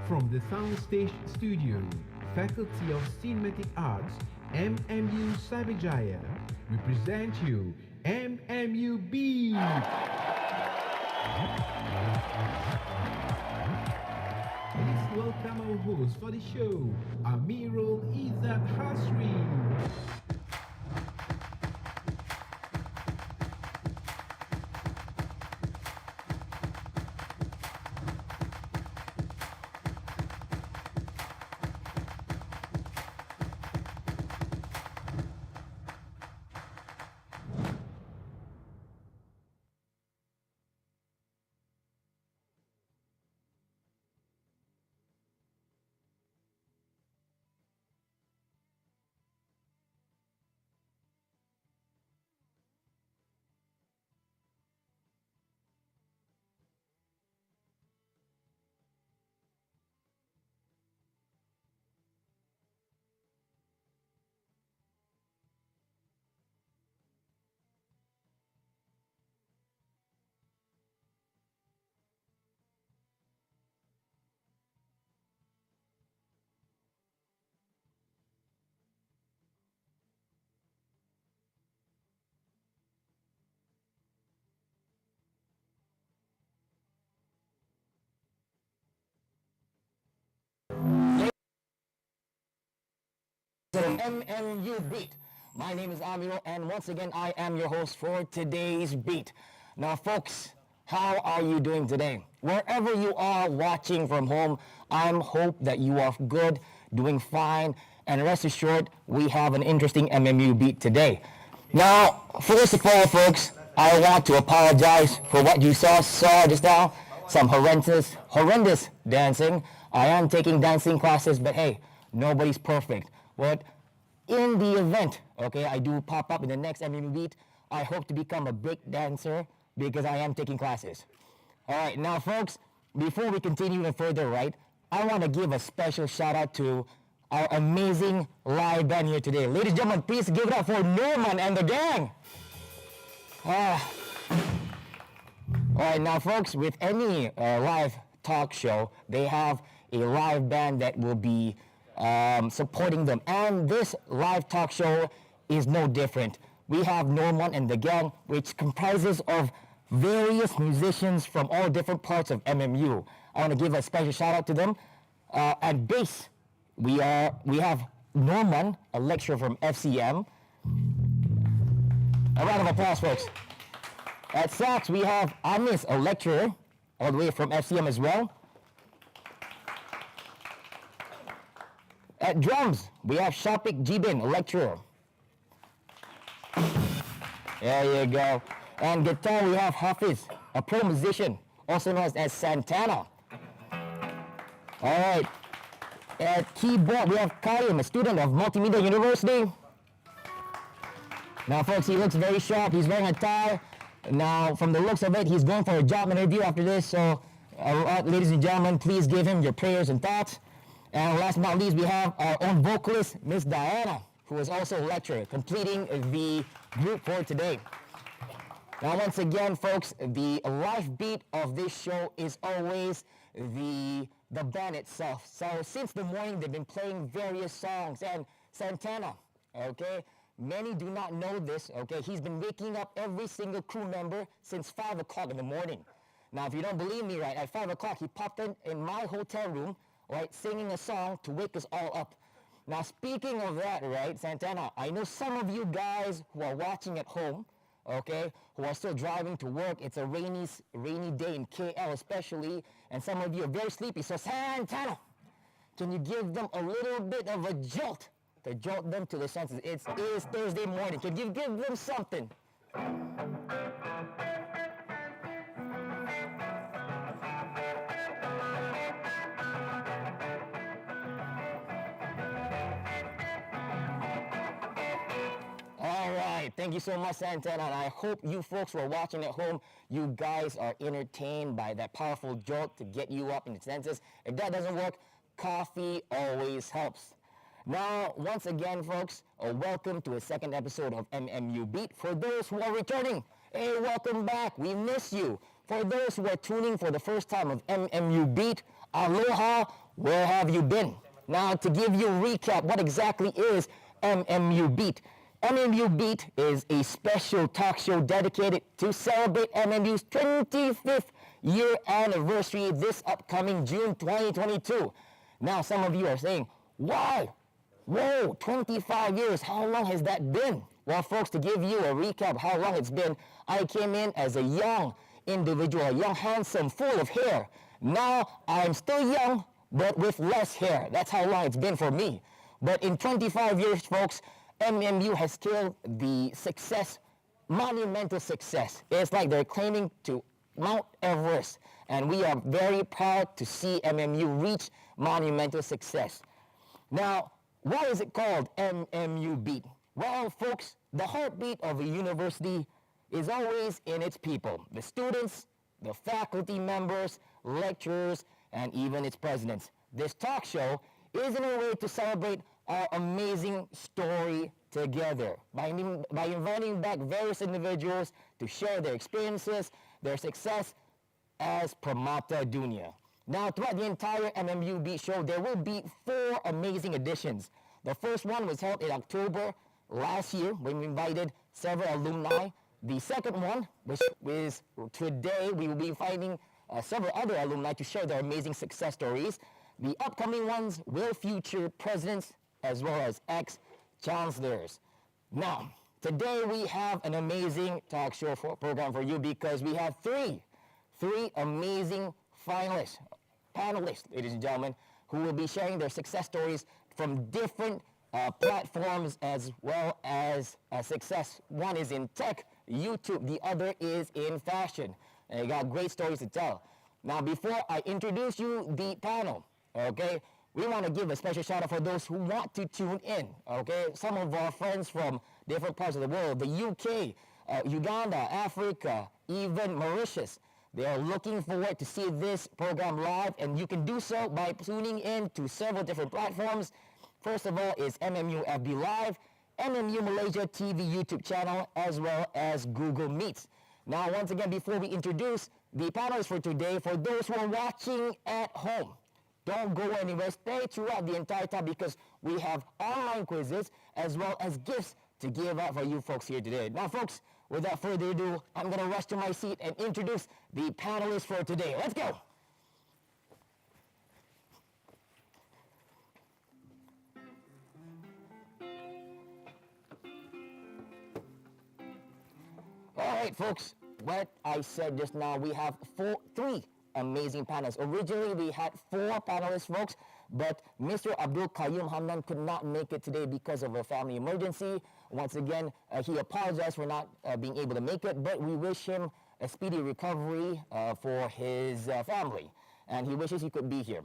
From the Soundstage Studio, Faculty of Cinematic Arts, MMU Sabijaya, we present you MMU Beat. Please welcome our host for the show, Amirul Izzat Hasri. MMU Beat. My name is Amiro, and once again, I am your host for today's beat. Now, folks, how are you doing today? Wherever you are watching from home, I hope that you are good, doing fine, and rest assured, we have an interesting MMU beat today. Now, first of all, folks, I want to apologize for what you saw just now. Some horrendous dancing. I am taking dancing classes, but hey, nobody's perfect. But in the event, okay, I do pop up in the next MMU beat, I hope to become a break dancer because I am taking classes. All right, now folks, before we continue even further, right, I want to give a special shout out to our amazing live band here today. Ladies and gentlemen, please give it up for Norman and the gang. All right, now folks, with any live talk show, they have a live band that will be supporting them. And this live talk show is no different. We have Norman and the gang, which comprises of various musicians from all different parts of MMU. I want to give a special shout out to them. At bass, we have Norman, a lecturer from FCM. A round of applause, folks. At sax, we have Amis, a lecturer, all the way from FCM as well. At drums, we have Shapik Jibin, a lecturer. There you go. And guitar, we have Hafiz, a pro musician, also known as Santana. All right. At keyboard, we have Karim, a student of Multimedia University. Now, folks, he looks very sharp. He's wearing a tie. Now, from the looks of it, he's going for a job interview after this. So, ladies and gentlemen, please give him your prayers and thoughts. And last but not least, we have our own vocalist, Miss Diana, who is also a lecturer, completing the group for today. Now, once again, folks, the life beat of this show is always the band itself. So since the morning, they've been playing various songs. And Santana, okay, many do not know this, okay, he's been waking up every single crew member since 5 o'clock in the morning. Now, if you don't believe me, right, at 5 o'clock, he popped in my hotel room, right, singing a song to wake us all up. Now, speaking of that, right, Santana, I know some of you guys who are watching at home, okay, who are still driving to work. It's a rainy day in KL especially, and some of you are very sleepy. So, Santana, can you give them a little bit of a jolt to jolt them to their senses? It is Thursday morning. Can you give them something? Thank you so much, Santana, and I hope you folks who are watching at home, you guys are entertained by that powerful jolt to get you up in your senses. If that doesn't work, coffee always helps. Now, once again, folks, welcome to a second episode of MMU Beat. For those who are returning, hey, welcome back. We miss you. For those who are tuning for the first time of MMU Beat, aloha, Where have you been? Now, to give you a recap, what exactly is MMU Beat? MMU Beat is a special talk show dedicated to celebrate MMU's 25th year anniversary this upcoming June 2022. Now, some of you are saying, why? Whoa, 25 years, how long has that been? Well, folks, to give you a recap how long it's been, I came in as a young individual, a young, handsome, full of hair. Now, I'm still young, but with less hair. That's how long it's been for me. But in 25 years, folks, MMU has scaled the success, monumental success. It's like they're claiming to Mount Everest. And we are very proud to see MMU reach monumental success. Now, why is it called MMU Beat? Well, folks, the heartbeat of a university is always in its people, the students, the faculty members, lecturers, and even its presidents. This talk show is in a way to celebrate our amazing story together by inviting back various individuals to share their experiences, their success as Pramata Dunya. Now, throughout the entire MMU Beat show, there will be 4 amazing editions. The first one was held in October last year when we invited several alumni. The second one, which is today, we will be inviting several other alumni to share their amazing success stories. The upcoming ones will feature presidents as well as ex-chancellors. Now, today we have an amazing talk show program for you because we have three amazing finalists, panelists, ladies and gentlemen, who will be sharing their success stories from different platforms as well as success. One is in tech, YouTube. The other is in fashion. And they got great stories to tell. Now, before I introduce you the panel, okay, we want to give a special shout out for those who want to tune in, okay? Some of our friends from different parts of the world, the UK, Uganda, Africa, even Mauritius, they are looking forward to see this program live, and you can do so by tuning in to several different platforms. First of all is MMU FB Live, MMU Malaysia TV YouTube channel, as well as Google Meets. Now, once again, before we introduce the panelists for today, for those who are watching at home, don't go anywhere. Stay throughout the entire time because we have online quizzes as well as gifts to give out for you folks here today. Now, folks, without further ado, I'm going to rush to my seat and introduce the panelists for today. Let's go. All right, folks, what I said just now, we have 3 amazing panelists. Originally, we had 4 panelists, folks, but Mr. Abdul Qayyum Hamdan could not make it today because of a family emergency. Once again, he apologized for not being able to make it, but we wish him a speedy recovery for his family, and he wishes he could be here.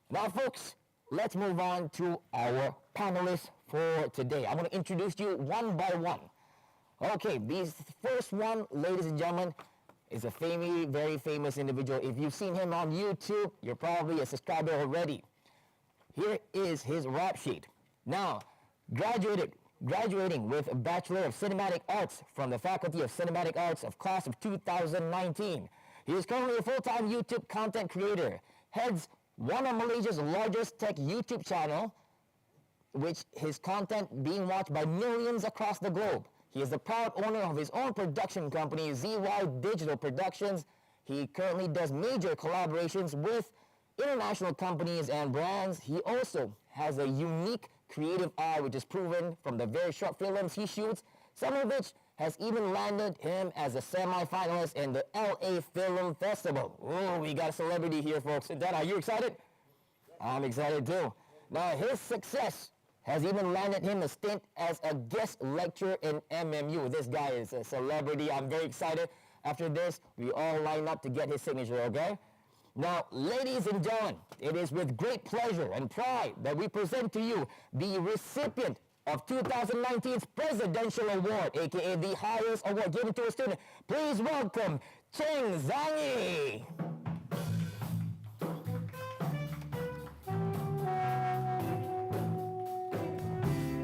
Now, folks, let's move on to our panelists for today. I'm going to introduce you one by one. Okay, this first one, ladies and gentlemen, is a very famous individual. If you've seen him on YouTube, you're probably a subscriber already. Here is his rap sheet. Now, graduating with a Bachelor of Cinematic Arts from the Faculty of Cinematic Arts of class of 2019. He is currently a full-time YouTube content creator, heads one of Malaysia's largest tech YouTube channel, which his content being watched by millions across the globe. He is the proud owner of his own production company, ZY Digital Productions. He currently does major collaborations with international companies and brands. He also has a unique creative eye, which is proven from the very short films he shoots, some of which has even landed him as a semi-finalist in the LA Film Festival. Oh, we got a celebrity here, folks. Dad, are you excited? I'm excited too. Now, his success has even landed him a stint as a guest lecturer in MMU. This guy is a celebrity. I'm very excited. After this, we all line up to get his signature, okay? Now, ladies and gentlemen, it is with great pleasure and pride that we present to you the recipient of 2019's Presidential Award, aka the highest award given to a student. Please welcome Cheng Zangi.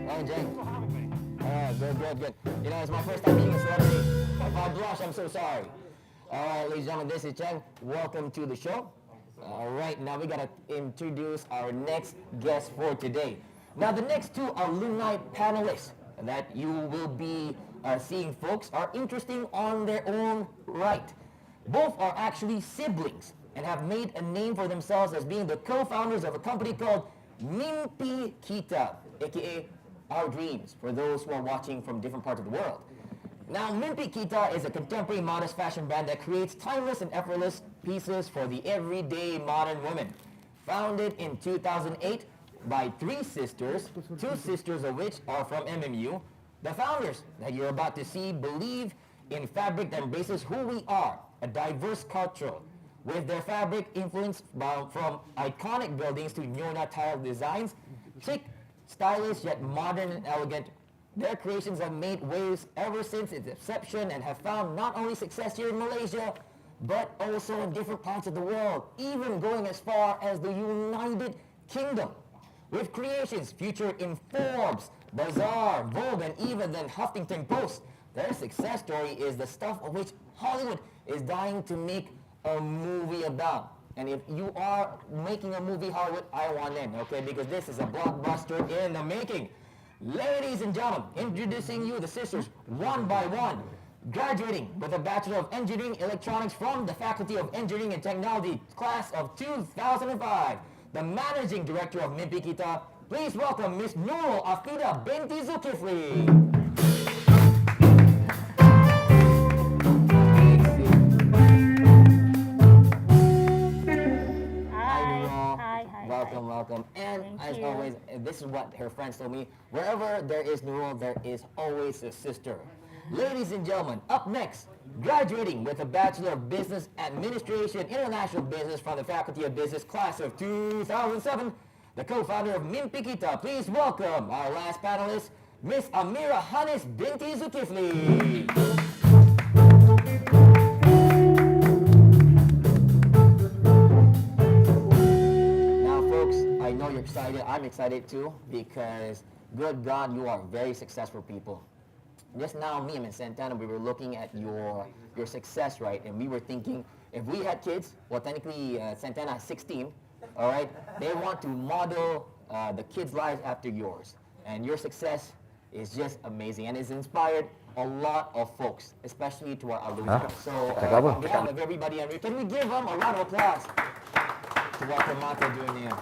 Oh, Cheng. Good. You know, it's my first time meeting a celebrity. If I blush, I'm so sorry. All right, ladies and gentlemen, this is Cheng. Welcome to the show. All right, now we gotta introduce our next guest for today. Now, the next two alumni panelists that you will be seeing, folks, are interesting on their own right. Both are actually siblings and have made a name for themselves as being the co-founders of a company called Mimpi Kita, aka Our Dreams, for those who are watching from different parts of the world. Now, Mimpi Kita is a contemporary modest fashion brand that creates timeless and effortless pieces for the everyday modern woman. Founded in 2008 by three sisters, two sisters of which are from MMU, the founders that you're about to see believe in fabric that embraces who we are, a diverse culture, with their fabric influenced from iconic buildings to Nyona tile designs, chic, stylish yet modern and elegant. Their creations have made waves ever since its inception and have found not only success here in Malaysia, but also in different parts of the world, even going as far as the United Kingdom. With creations featured in Forbes, Bazaar, Vogue, and even the Huffington Post, their success story is the stuff of which Hollywood is dying to make a movie about. And if you are making a movie, Hollywood, I want in, okay? Because this is a blockbuster in the making. Ladies and gentlemen, introducing you the sisters one by one. Graduating with a Bachelor of Engineering Electronics from the Faculty of Engineering and Technology, class of 2005. The Managing Director of Mimpi Kita, please welcome Miss Nurul Afida binti Zulkifli. Welcome. And as always, this is what her friends told me, wherever there is Nurul, there is always a sister. Ladies and gentlemen, up next, graduating with a Bachelor of Business Administration, International Business from the Faculty of Business, class of 2007, the co-founder of Mimpi Kita. Please welcome our last panelist, Miss Amira Hanis binti Zulkifli. I know you're excited. I'm excited too because, good God, you are very successful people. Just now, me and Ms. Santana, we were looking at your success, right? And we were thinking, if we had kids, well, technically, Santana is 16, all right? They want to model the kids' lives after yours. And your success is just amazing. And it's inspired a lot of folks, especially to our alumni. So, on behalf of everybody, can we give them a round of applause to what Permata doing here?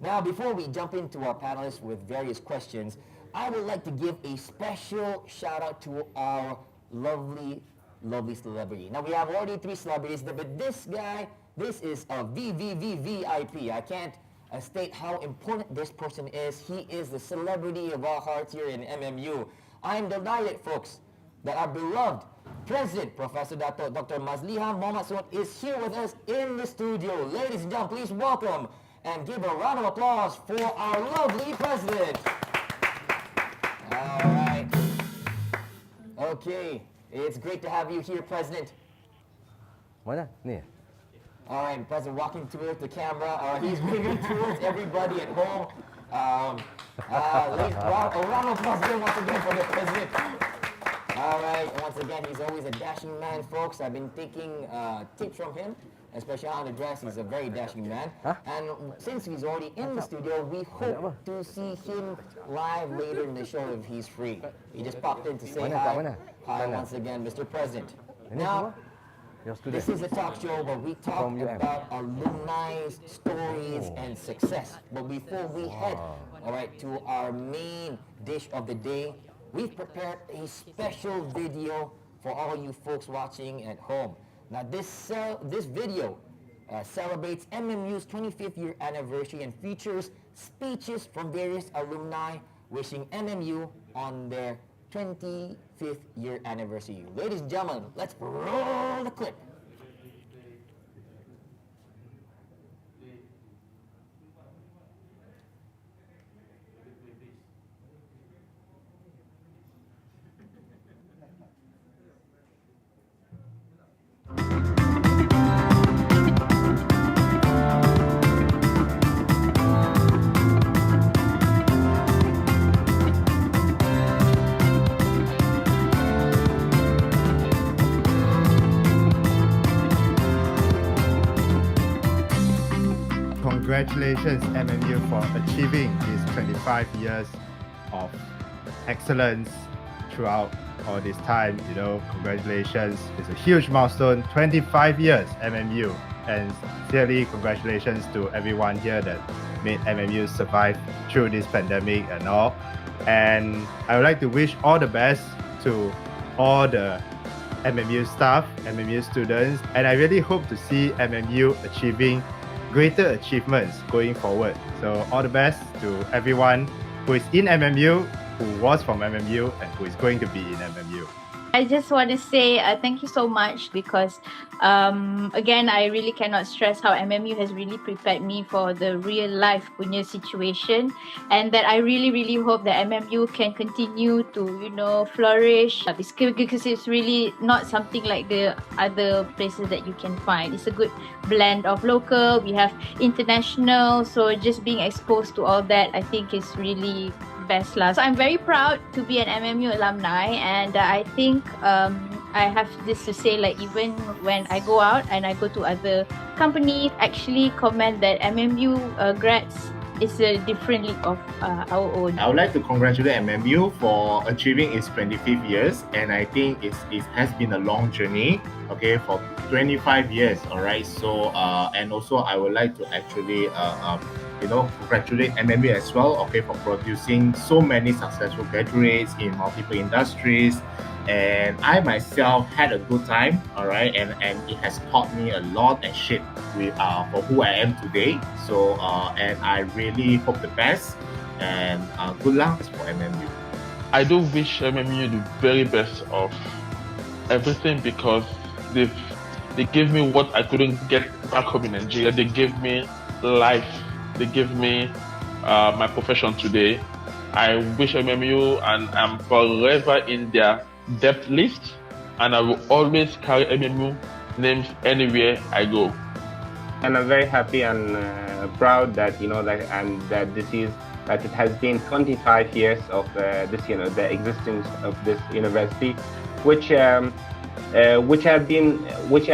Now, before we jump into our panelists with various questions, I would like to give a special shout out to our lovely celebrity. Now, we have already three celebrities, but this guy, this is a VVVVIP. I can't state how important this person is. He is the celebrity of our hearts here in MMU. I'm delighted, folks, that our beloved President, Professor Dr. Mazliha Mohamad Suat, is here with us in the studio. Ladies and gentlemen, please welcome and give a round of applause for our lovely President. All right. Okay, it's great to have you here, President. Mana? Ni. All right, President walking towards the camera. He's moving towards everybody at home. A round of applause once again for the President. All right, once again, he's always a dashing man, folks. I've been taking tips from him, especially on the dress. He's a very dashing man. And since he's already in the studio, we hope to see him live later in the show if he's free. He just popped in to say hi. Hi once again, Mr. President. Now, this is a talk show where we talk about alumni's stories and success. But before we head, all right, to our main dish of the day, we've prepared a special video for all you folks watching at home. Now, this video celebrates MMU's 25th year anniversary and features speeches from various alumni wishing MMU on their 25th year anniversary. Ladies and gentlemen, let's roll the clip. Congratulations, MMU, for achieving these 25 years of excellence throughout all this time. Congratulations. It's a huge milestone, 25 years, MMU. And sincerely, congratulations to everyone here that made MMU survive through this pandemic and all. And I would like to wish all the best to all the MMU staff, MMU students, and I really hope to see MMU achieving greater achievements going forward. So all the best to everyone who is in MMU, who was from MMU, and who is going to be in MMU. I just want to say thank you so much because, again, I really cannot stress how MMU has really prepared me for the real life punya situation, and that I really, really hope that MMU can continue to, flourish because it's really not something like the other places that you can find. It's a good blend of local, we have international, so just being exposed to all that, I think is really best lah. So I'm very proud to be an MMU alumni, and I think I have this to say, like even when I go out and I go to other companies, actually comment that MMU grads is a different league of our own. I would like to congratulate MMU for achieving its 25th years, and I think it has been a long journey, okay, for 25 years, all right. So and also I would like to actually congratulate MMU as well, okay, for producing so many successful graduates in multiple industries. And I myself had a good time, all right, and it has taught me a lot and shaped for who I am today. So and I really hope the best, and good luck for MMU. I do wish MMU the very best of everything, because they gave me what I couldn't get back home in Nigeria. They gave me life. They gave me my profession today. I wish MMU, and I'm forever in their depth list, and I will always carry MMU names anywhere I go. And I'm very happy and proud that it has been 25 years of the existence of this university, which I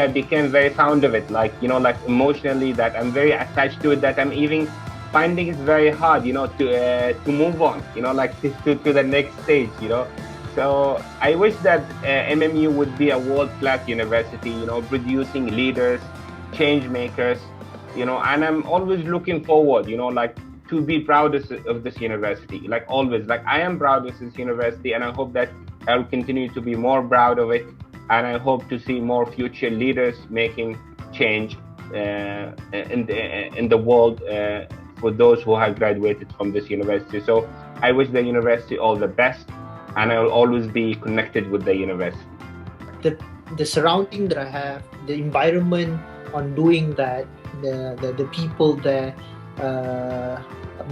became very fond of it, like emotionally, that I'm very attached to it, that I'm even finding it very hard, to move on, to the next stage, So I wish that MMU would be a world-class university, producing leaders, change makers, and I'm always looking forward, to be proud of this university, always. I am proud of this university, and I hope that I'll continue to be more proud of it, and I hope to see more future leaders making change in the world for those who have graduated from this university. So I wish the university all the best, and I will always be connected with the university. The surrounding that I have, the environment on doing that, the people there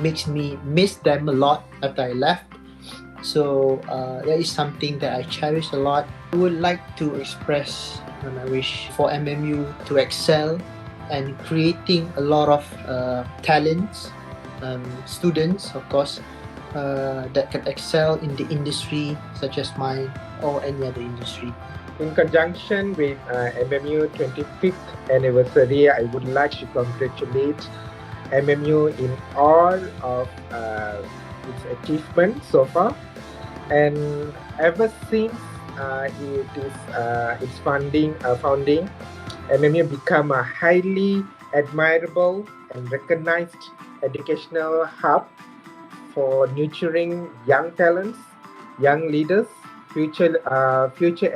makes me miss them a lot after I left. So that is something that I cherish a lot. I would like to express my wish for MMU to excel and creating a lot of talents, students, of course, that can excel in the industry such as mine or any other industry. In conjunction with MMU 25th anniversary, I would like to congratulate MMU in all of its achievements so far. And ever since its founding, MMU become a highly admirable and recognized educational hub for nurturing young talents, young leaders, future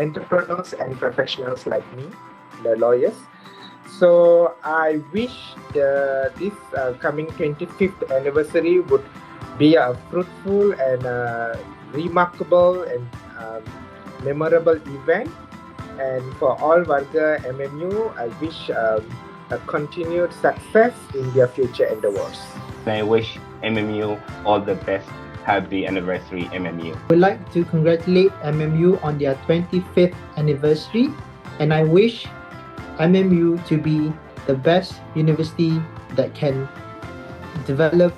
entrepreneurs and professionals like me, the lawyers. So I wish this coming 25th anniversary would be a fruitful and remarkable and memorable event. And for all Warga MMU, I wish a continued success in their future endeavors. I wish MMU all the best. Happy anniversary, MMU. I would like to congratulate MMU on their 25th anniversary, and I wish MMU to be the best university that can develop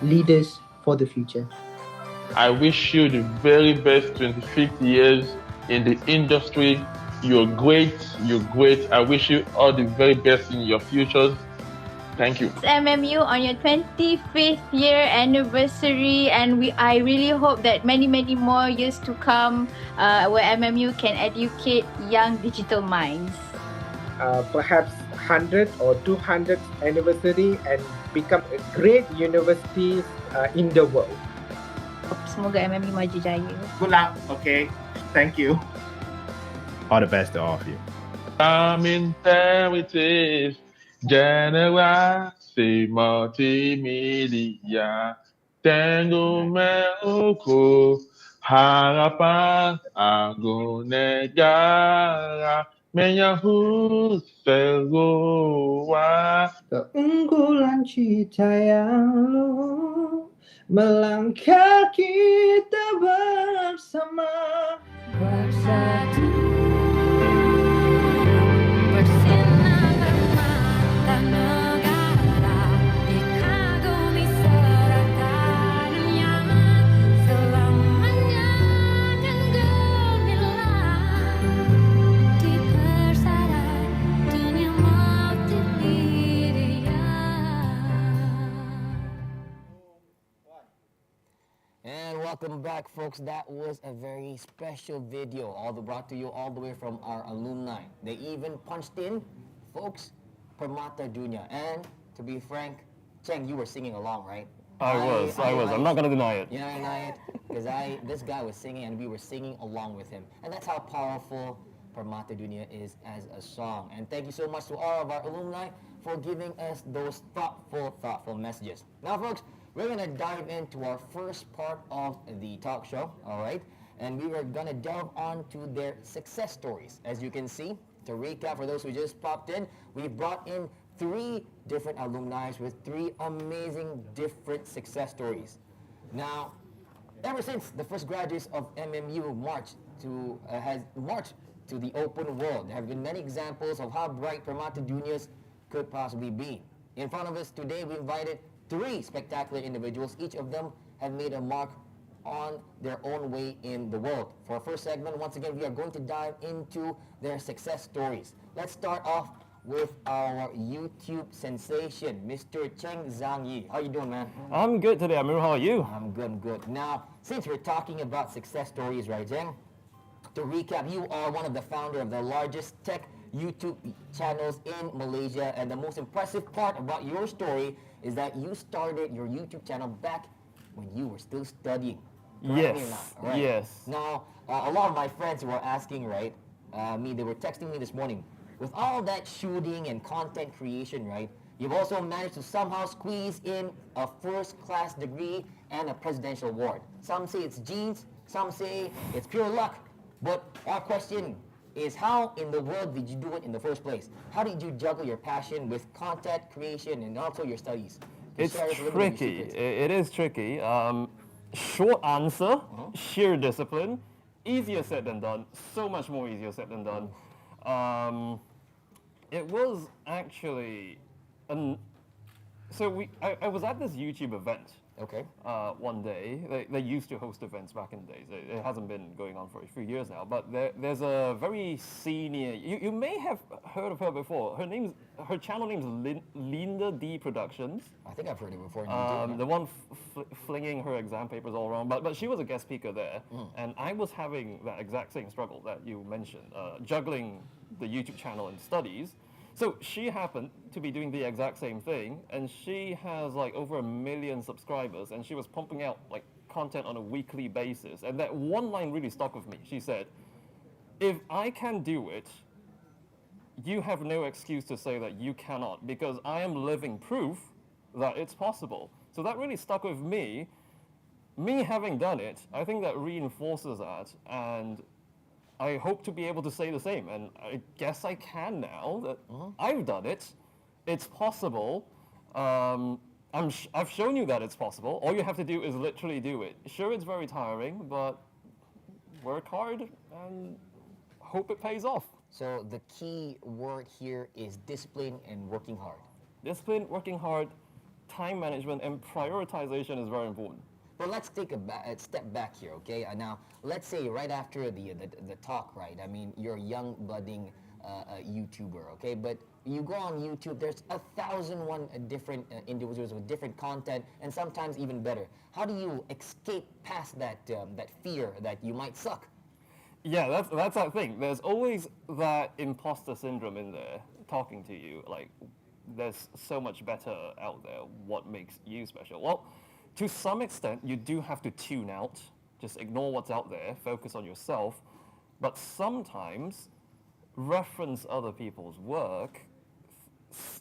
leaders for the future. I wish you the very best 25th years in the industry. You're great. I wish you all the very best in your futures. Thank you. MMU on your 25th year anniversary, and I really hope that many more years to come, where MMU can educate young digital minds. Perhaps 100 or 200th anniversary and become a great university in the world. Semoga MMU maju jaya. Good luck. Okay. Thank you. All the best to all of you. Amin Teritis, generasi multimedia, Tengu Meuku, harapan Agung negara, menyahut seruan. Keunggulan cita yang lu melangkah kita bersama. Bersatu bersinar mata negara dikagumi seraganya selamanya dan gemilang di persada dunia multimedia. And welcome back, folks. That was a very special video, brought to you all the way from our alumni. They even punched in, folks, Permata Dunya. And to be frank, Cheng, you were singing along, right? I was. I'm not gonna deny it. You're not gonna deny it? Because this guy was singing and we were singing along with him. And that's how powerful Permata Dunya is as a song. And thank you so much to all of our alumni for giving us those thoughtful messages. Now, folks, we're gonna dive into our first part of the talk show, all right? And we are gonna delve onto their success stories. As you can see, to recap for those who just popped in, we brought in 3 different alumni with 3 amazing different success stories. Now, ever since the first graduates of MMU has marched to the open world, there have been many examples of how bright Permata Dunyas could possibly be. In front of us today, we invited 3 spectacular individuals. Each of them have made a mark on their own way in the world. For our first segment, once again, we are going to dive into their success stories. Let's start off with our YouTube sensation, Mr. Cheng Zhang Yi. How you doing, man? I'm good today, Amir. How are you? I'm good. Now, since we're talking about success stories, right, Cheng? To recap, you are one of the founder of the largest tech YouTube channels in Malaysia, and the most impressive part about your story is that you started your YouTube channel back when you were still studying. Correct me or not, right? Yes. Now, a lot of my friends were asking, right, they were texting me this morning, with all that shooting and content creation, right, you've also managed to somehow squeeze in a first-class degree and a presidential award. Some say it's genes, some say it's pure luck, but our question is, how in the world did you do it in the first place? How did you juggle your passion with content creation and also your studies? It's tricky. It is tricky. Short answer, sheer discipline. Easier said than done. So much more easier said than done. It was actually, I was at this YouTube event. Okay. One day. They used to host events back in the days. It hasn't been going on for a few years now, but there's a very senior, you may have heard of her before. Her channel name is Linda D Productions. I think I've heard it before. The one flinging her exam papers all around, but she was a guest speaker there, and I was having that exact same struggle that you mentioned, juggling the YouTube channel and studies. So she happened to be doing the exact same thing, and she has like over 1 million subscribers, and she was pumping out like content on a weekly basis. And that one line really stuck with me. She said, "If I can do it, you have no excuse to say that you cannot, because I am living proof that it's possible." So that really stuck with me. Me having done it, I think that reinforces that, and I hope to be able to say the same, and I guess I can now that I've done it. It's possible. I've shown you that it's possible. All you have to do is literally do it. Sure, it's very tiring, but work hard and hope it pays off. So the key word here is discipline and working hard. Discipline, working hard, time management, and prioritization is very important. Well, let's take a step back here, okay? Now, let's say right after the talk, right? I mean, you're a young, budding a YouTuber, okay? But you go on YouTube, there's 1,001 different individuals with different content, and sometimes even better. How do you escape past that that fear that you might suck? Yeah, that's that thing. There's always that imposter syndrome in there talking to you. Like, there's so much better out there. What makes you special? Well, to some extent, you do have to tune out. Just ignore what's out there. Focus on yourself. But sometimes, reference other people's work.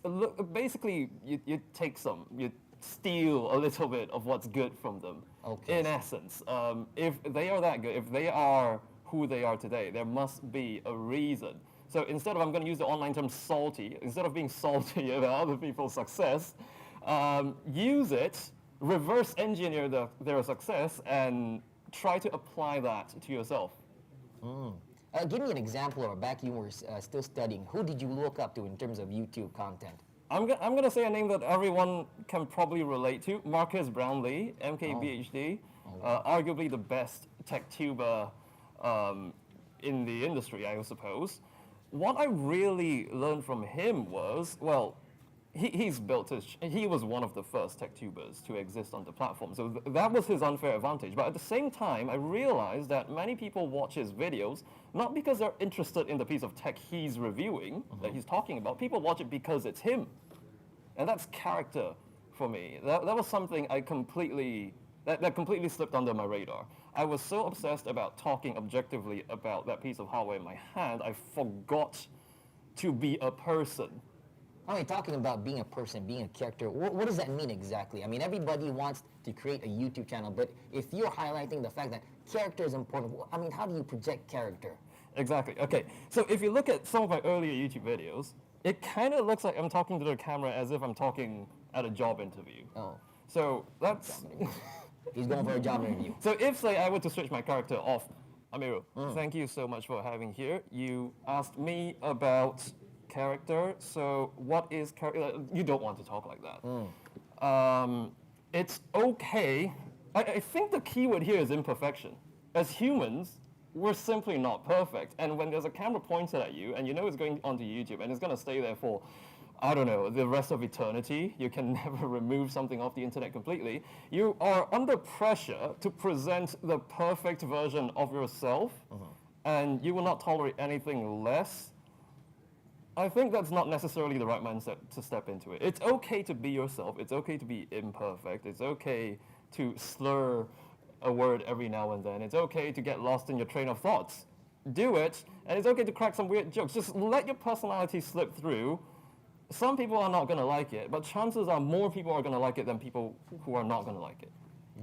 Look, basically, you take some. You steal a little bit of what's good from them. Okay. In essence, if they are that good, if they are who they are today, there must be a reason. So instead of, I'm going to use the online term salty, instead of being salty about other people's success, use it, reverse engineer their success, and try to apply that to yourself. Give me an example, or back you were still studying. Who did you look up to in terms of YouTube content? I'm going to say a name that everyone can probably relate to, Marcus Brownlee, MKBHD, arguably the best tech tuber in the industry, I suppose. What I really learned from him was, well, he was one of the first tech tubers to exist on the platform, so that was his unfair advantage. But at the same time, I realized that many people watch his videos not because they're interested in the piece of tech he's reviewing, that he's talking about. People watch it because it's him. And that's character for me. That was something that completely slipped under my radar. I was so obsessed about talking objectively about that piece of hardware in my hand, I forgot to be a person. I mean, talking about being a person, being a character, what does that mean exactly? I mean, everybody wants to create a YouTube channel, but if you're highlighting the fact that character is important, I mean, how do you project character? Exactly. Okay. So if you look at some of my earlier YouTube videos, it kind of looks like I'm talking to the camera as if I'm talking at a job interview. Oh. So that's... He's going for a job interview. So if, say, I were to switch my character off, Amiru, thank you so much for having here. You asked me about character, so what is character? You don't want to talk like that. It's okay. I think the key word here is imperfection. As humans, we're simply not perfect. And when there's a camera pointed at you, and you know it's going onto YouTube, and it's going to stay there for, I don't know, the rest of eternity, you can never remove something off the internet completely, you are under pressure to present the perfect version of yourself, and you will not tolerate anything less. I think that's not necessarily the right mindset to step into it. It's okay to be yourself. It's okay to be imperfect. It's okay to slur a word every now and then. It's okay to get lost in your train of thoughts. Do it, and it's okay to crack some weird jokes. Just let your personality slip through. Some people are not going to like it, but chances are more people are going to like it than people who are not going to like it.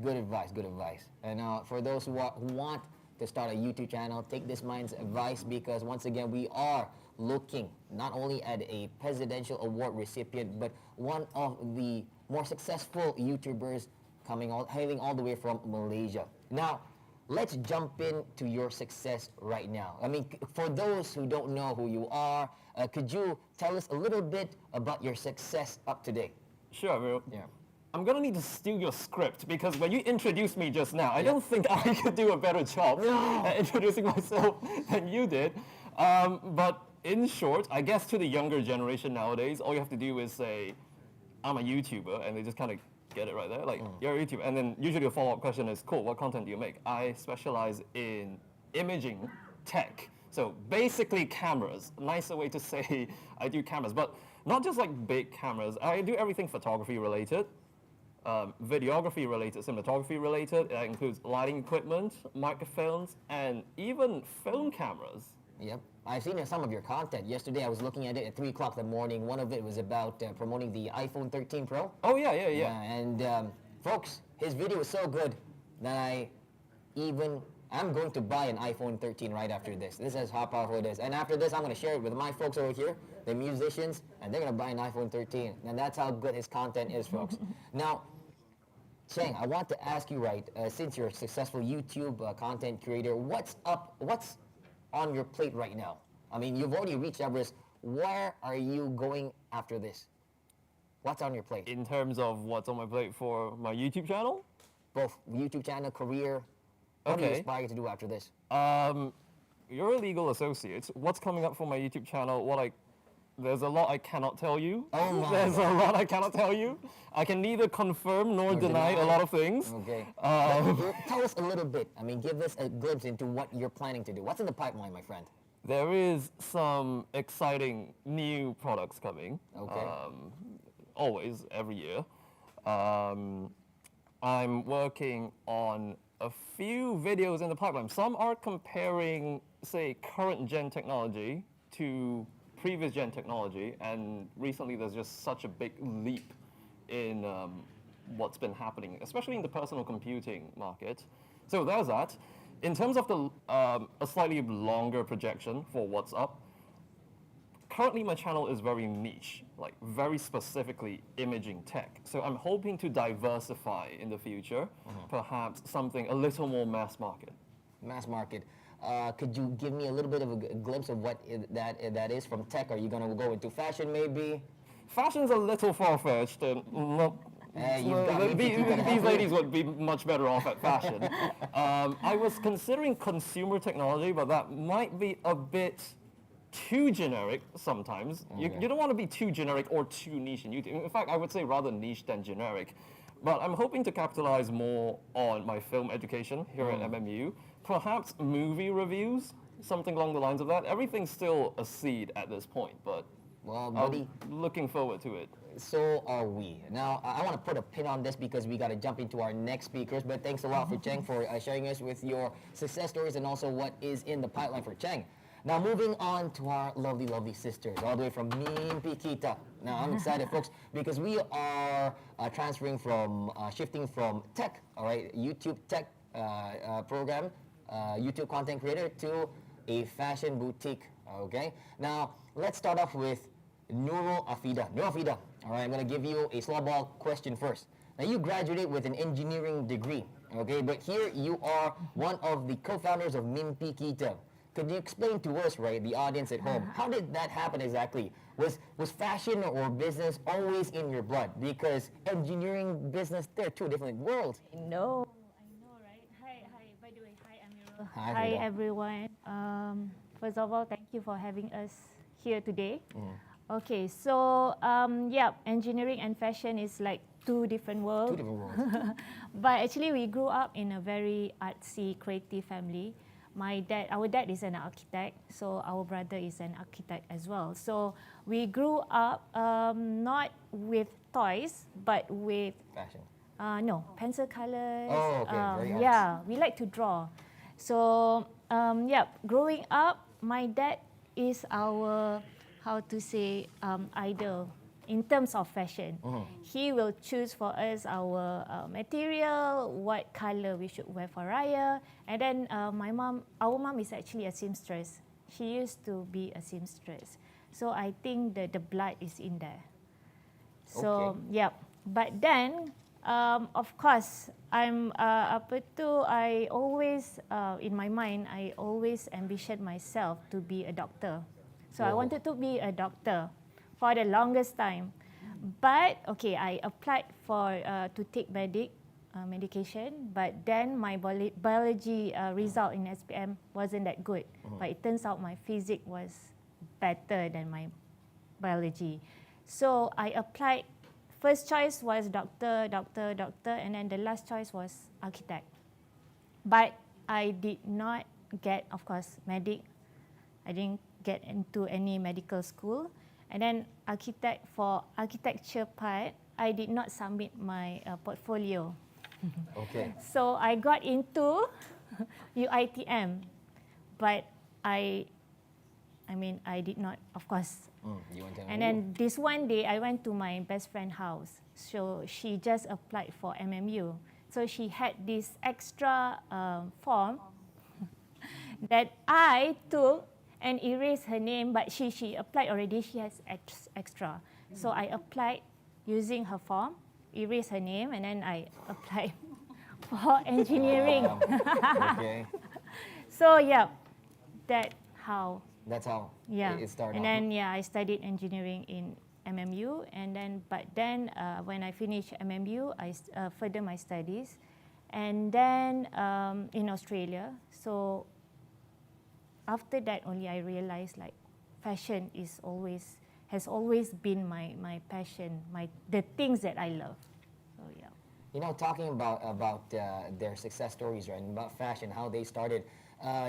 Good advice, good advice. And for those who want to start a YouTube channel, take this man's advice, because once again, we are looking not only at a presidential award recipient, but one of the more successful YouTubers hailing all the way from Malaysia. Now, let's jump into your success right now. I mean, for those who don't know who you are, could you tell us a little bit about your success up to date? Sure, Amiru. Yeah. I'm going to need to steal your script, because when you introduced me just now, I don't think I could do a better job at introducing myself than you did. But in short, I guess to the younger generation nowadays, all you have to do is say, I'm a YouTuber, and they just kind of get it right there. Like, you're a YouTuber. And then usually the follow-up question is, cool, what content do you make? I specialize in imaging tech. So basically cameras. Nicer way to say I do cameras. But not just like big cameras. I do everything photography related, videography related, cinematography related. That includes lighting equipment, microphones, and even film cameras. Yep. I've seen some of your content. Yesterday I was looking at it at 3 o'clock in the morning. One of it was about promoting the iPhone 13 Pro. Oh, yeah. And folks, his video was so good that I'm going to buy an iPhone 13 right after this. This is how powerful it is. And after this, I'm going to share it with my folks over here, the musicians, and they're going to buy an iPhone 13. And that's how good his content is, folks. Now, Cheng, I want to ask you, since you're a successful YouTube content creator, what's on your plate right now? I mean, you've already reached Everest. Where are you going after this? What's on your plate? In terms of what's on my plate for my YouTube channel? Both YouTube channel, career. What do you aspire to do after this? you're a legal associate. What's coming up for my YouTube channel? There's a lot I cannot tell you. Oh my There's a lot I cannot tell you. I can neither confirm nor deny a lot of things. Okay. Tell us a little bit. I mean, give us a glimpse into what you're planning to do. What's in the pipeline, my friend? There is some exciting new products coming. Okay. Always, every year. I'm working on a few videos in the pipeline. Some are comparing, say, current gen technology to previous gen technology, and recently there's just such a big leap in what's been happening, especially in the personal computing market. So there's that. In terms of the a slightly longer projection for what's up, currently my channel is very niche, like very specifically imaging tech. So I'm hoping to diversify in the future, perhaps something a little more mass market. Mass market. Could you give me a little bit of a glimpse of what that is from tech? Are you going to go into fashion maybe? Fashion's a little far-fetched, and these ladies would be much better off at fashion. I was considering consumer technology, but that might be a bit too generic sometimes. You don't want to be too generic or too niche in YouTube. In fact, I would say rather niche than generic. But I'm hoping to capitalize more on my film education here at MMU. Perhaps movie reviews, something along the lines of that. Everything's still a seed at this point, but well, buddy, I'm looking forward to it. So are we. Now, I want to put a pin on this because we got to jump into our next speakers. But thanks a lot for Cheng for sharing us with your success stories and also what is in the pipeline for Cheng. Now, moving on to our lovely, lovely sisters, all the way from Mimpi Kita. Now, I'm excited, folks, because we are shifting from tech, all right, YouTube tech program, YouTube content creator, to a fashion boutique, okay? Now, let's start off with Nurul Afida. Nurul Afida, all right, I'm going to give you a slow ball question first. Now, you graduated with an engineering degree, okay, but here you are one of the co-founders of Mimpi Kita. Could you explain to us, right, the audience at home, how did that happen exactly? Was fashion or business always in your blood? Because engineering, business, they're two different worlds. No, I know, right? Hi, by the way, hi, Amirul. Hi, Hi, Frida. everyone. First of all, thank you for having us here today. Okay, so, engineering and fashion is like two different worlds. Two different worlds. But actually, we grew up in a very artsy, creative family. Our dad is an architect, so our brother is an architect as well. So we grew up not with toys, but with fashion. Pencil colors. Oh, okay, very artsy. Yeah, we like to draw. So growing up, my dad is our idol in terms of fashion. He will choose for us our material, what color we should wear for Raya. And then our mom is actually a seamstress. She used to be a seamstress. So I think the blood is in there. So, But then, of course, I always, in my mind, I always ambitioned myself to be a doctor. So I wanted to be a doctor for the longest time. But, okay, I applied to take medication, but then my biology result in SPM wasn't that good. But it turns out my physics was better than my biology. So I applied. First choice was doctor, and then the last choice was architect. But I did not get, of course, medic. I didn't get into any medical school. And then for architecture part, I did not submit my portfolio. Okay. So I got into UITM, but I did not, of course. You went to And then this one day, I went to my best friend's house. So she just applied for MMU. So she had this extra form that I took and erased her name, but she applied already. She has extra. So I applied using her form, erased her name, and then I applied for engineering. Okay. So that's how. That's how it started. And then I studied engineering in MMU, and then when I finished MMU, I further my studies, and then in Australia. So after that only I realized like fashion has always been my passion, the things that I love. So yeah. You know, talking about their success stories, right, and about fashion, how they started.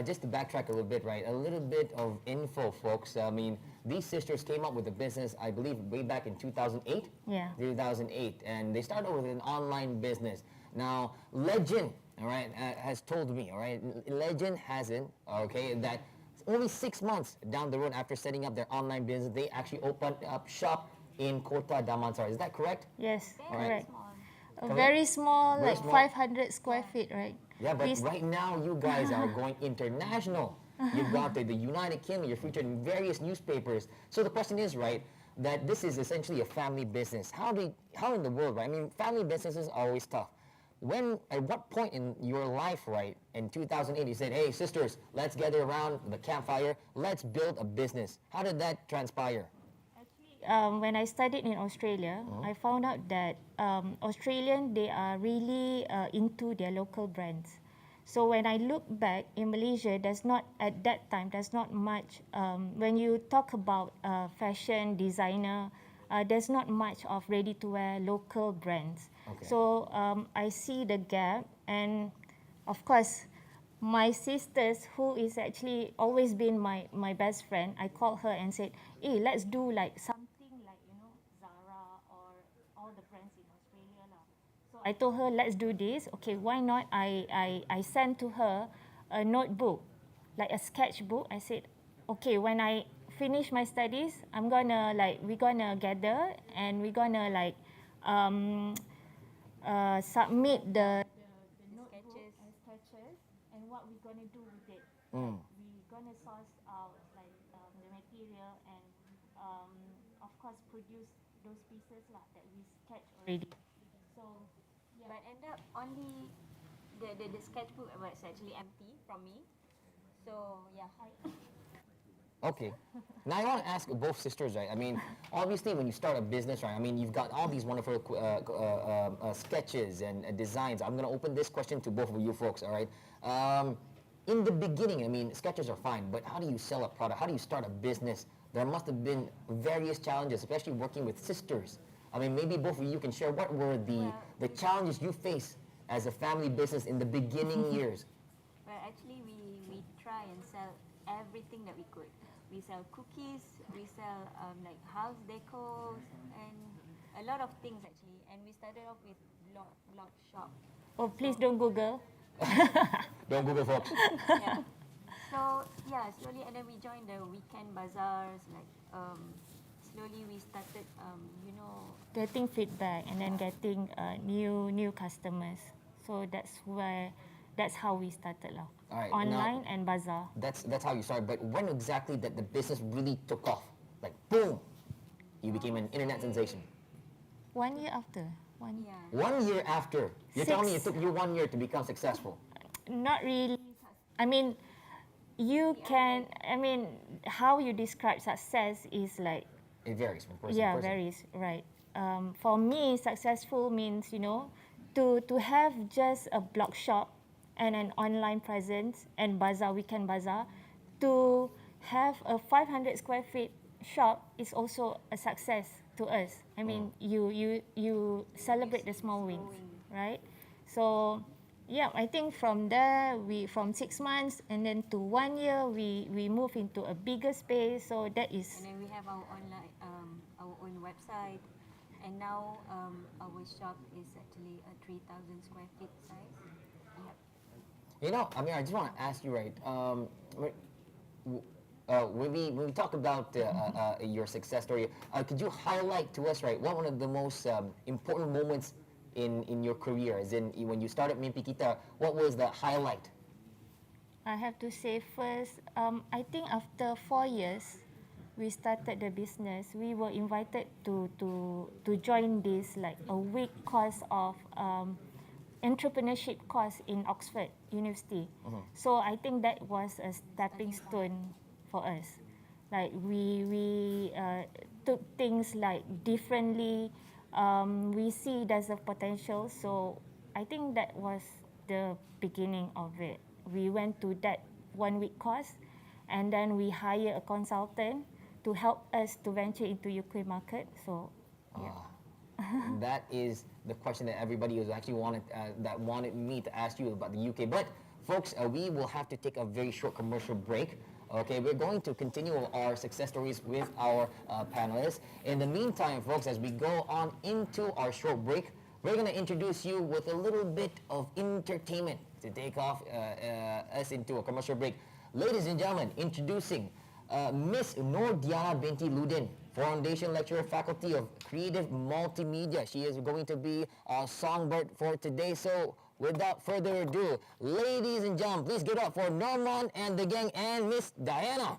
Just to backtrack a little bit, right, a little bit of info, folks. I mean, these sisters came up with the business, I believe, way back in 2008. Yeah. 2008, and they started with an online business. Now, legend, all right, has told me, all right, legend has it, okay, that only 6 months down the road after setting up their online business, they actually opened up shop in Kota Damansara. Is that correct? Yes, All right. correct. Correct? Very small, Very like small. 500 square feet, right? Yeah, but We s- right now you guys are going international. You've got the United Kingdom, you're featured in various newspapers. So the question is, right, that this is essentially a family business. How in the world, right? I mean, family businesses are always tough. At what point in your life, right, in 2008, you said, hey, sisters, let's gather around the campfire, let's build a business. How did that transpire? when I studied in Australia, I found out that Australian, they are really into their local brands. So when I look back in Malaysia, at that time, there's not much, when you talk about fashion, designer, there's not much of ready-to-wear local brands. Okay. So I see the gap, and of course, my sisters, who is actually always been my best friend, I called her and said, hey, let's do like something like, Zara or all the brands in Australia. So I told her, let's do this. Okay, why not? I sent to her a notebook, like a sketchbook. I said, okay, when I finish my studies, we're gonna gather and we're gonna submit the notebook and sketches and what we're gonna do with it. Mm. We're gonna source out the material and of course produce those pieces that we sketch already. So But end up only the sketchbook was actually empty from me. So yeah. Okay. Now I want to ask both sisters, right? I mean, obviously when you start a business, right? I mean, you've got all these wonderful sketches and designs. I'm going to open this question to both of you folks, all right? In the beginning, I mean, sketches are fine, but how do you sell a product? How do you start a business? There must have been various challenges, especially working with sisters. I mean, maybe both of you can share what were the challenges you faced as a family business in the beginning years. Well, actually, we try and sell everything that we could. We sell cookies, we sell like house decors, and a lot of things actually. And we started off with blog shop. oh, please don't Google. Don't Google, folks. Yeah. So yeah, slowly, and then we joined the weekend bazaars. Like slowly, we started, Getting feedback and then getting new customers. So that's how we started lah. All right, Online now- and bazaar. That's how you started. But when exactly that the business really took off? Like, boom, you became an internet sensation. 1 year after. One. yeah. 1 year after. You're telling me it Six. took you 1 year to become successful. Not really. I mean, how you describe success is like, It varies from person yeah, to person. varies, right. For me, successful means, to have just a blog shop and an online presence and bazaar, weekend bazaar, to have a 500 square feet shop is also a success to us. I mean, you celebrate the small wins, right? So, yeah, I think from there, from 6 months and then to 1 year, we move into a bigger space. So that is, And then we have our online, our own website, and now our shop is actually a 3,000 square feet size. Yep. You know, I mean, I just want to ask you, right? When we talk about your success story, could you highlight to us, right, what one of the most important moments in your career, as in when you started Mimpi Kita, what was the highlight? I have to say first, I think after 4 years, we started the business. We were invited to join this like a week course of entrepreneurship course in Oxford University. So I think that was a stepping stone for us. Like we took things like differently. We see there's a potential. So I think that was the beginning of it. We went to that 1 week course, and then we hire a consultant to help us to venture into UK market. So, yeah. That is the question that everybody was actually wanted me to ask you about the UK. But folks, we will have to take a very short commercial break. Okay, we're going to continue our success stories with our panelists. In the meantime, folks, as we go on into our short break, we're going to introduce you with a little bit of entertainment to take off us into a commercial break. Ladies and gentlemen, introducing Miss Nordiana Binti Ludin, Foundation Lecturer, Faculty of Creative Multimedia. She is going to be our songbird for today. So without further ado, ladies and gentlemen, please give it up for Norman and the gang and Miss Diana.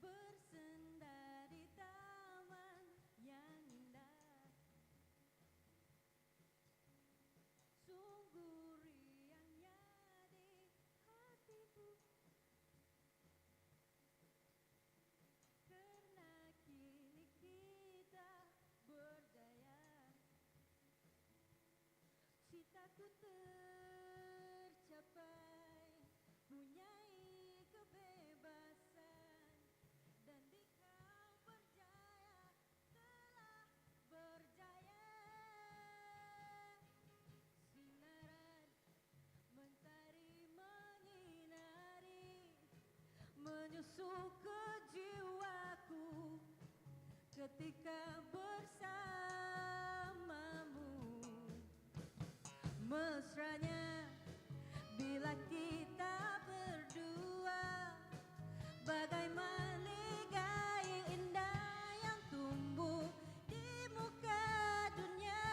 Bersenda di taman yang indah, sungguh riangnya di hatiku, karena kini kita berdaya, citaku tercapai, punyai kebebasan, dan di kau berjaya, telah berjaya. Sinaran mentari menyinari, menyusup ke jiwaku, ketika bersamamu. Mesranya bila kita berdua, bagai maligai indah yang tumbuh di muka dunia.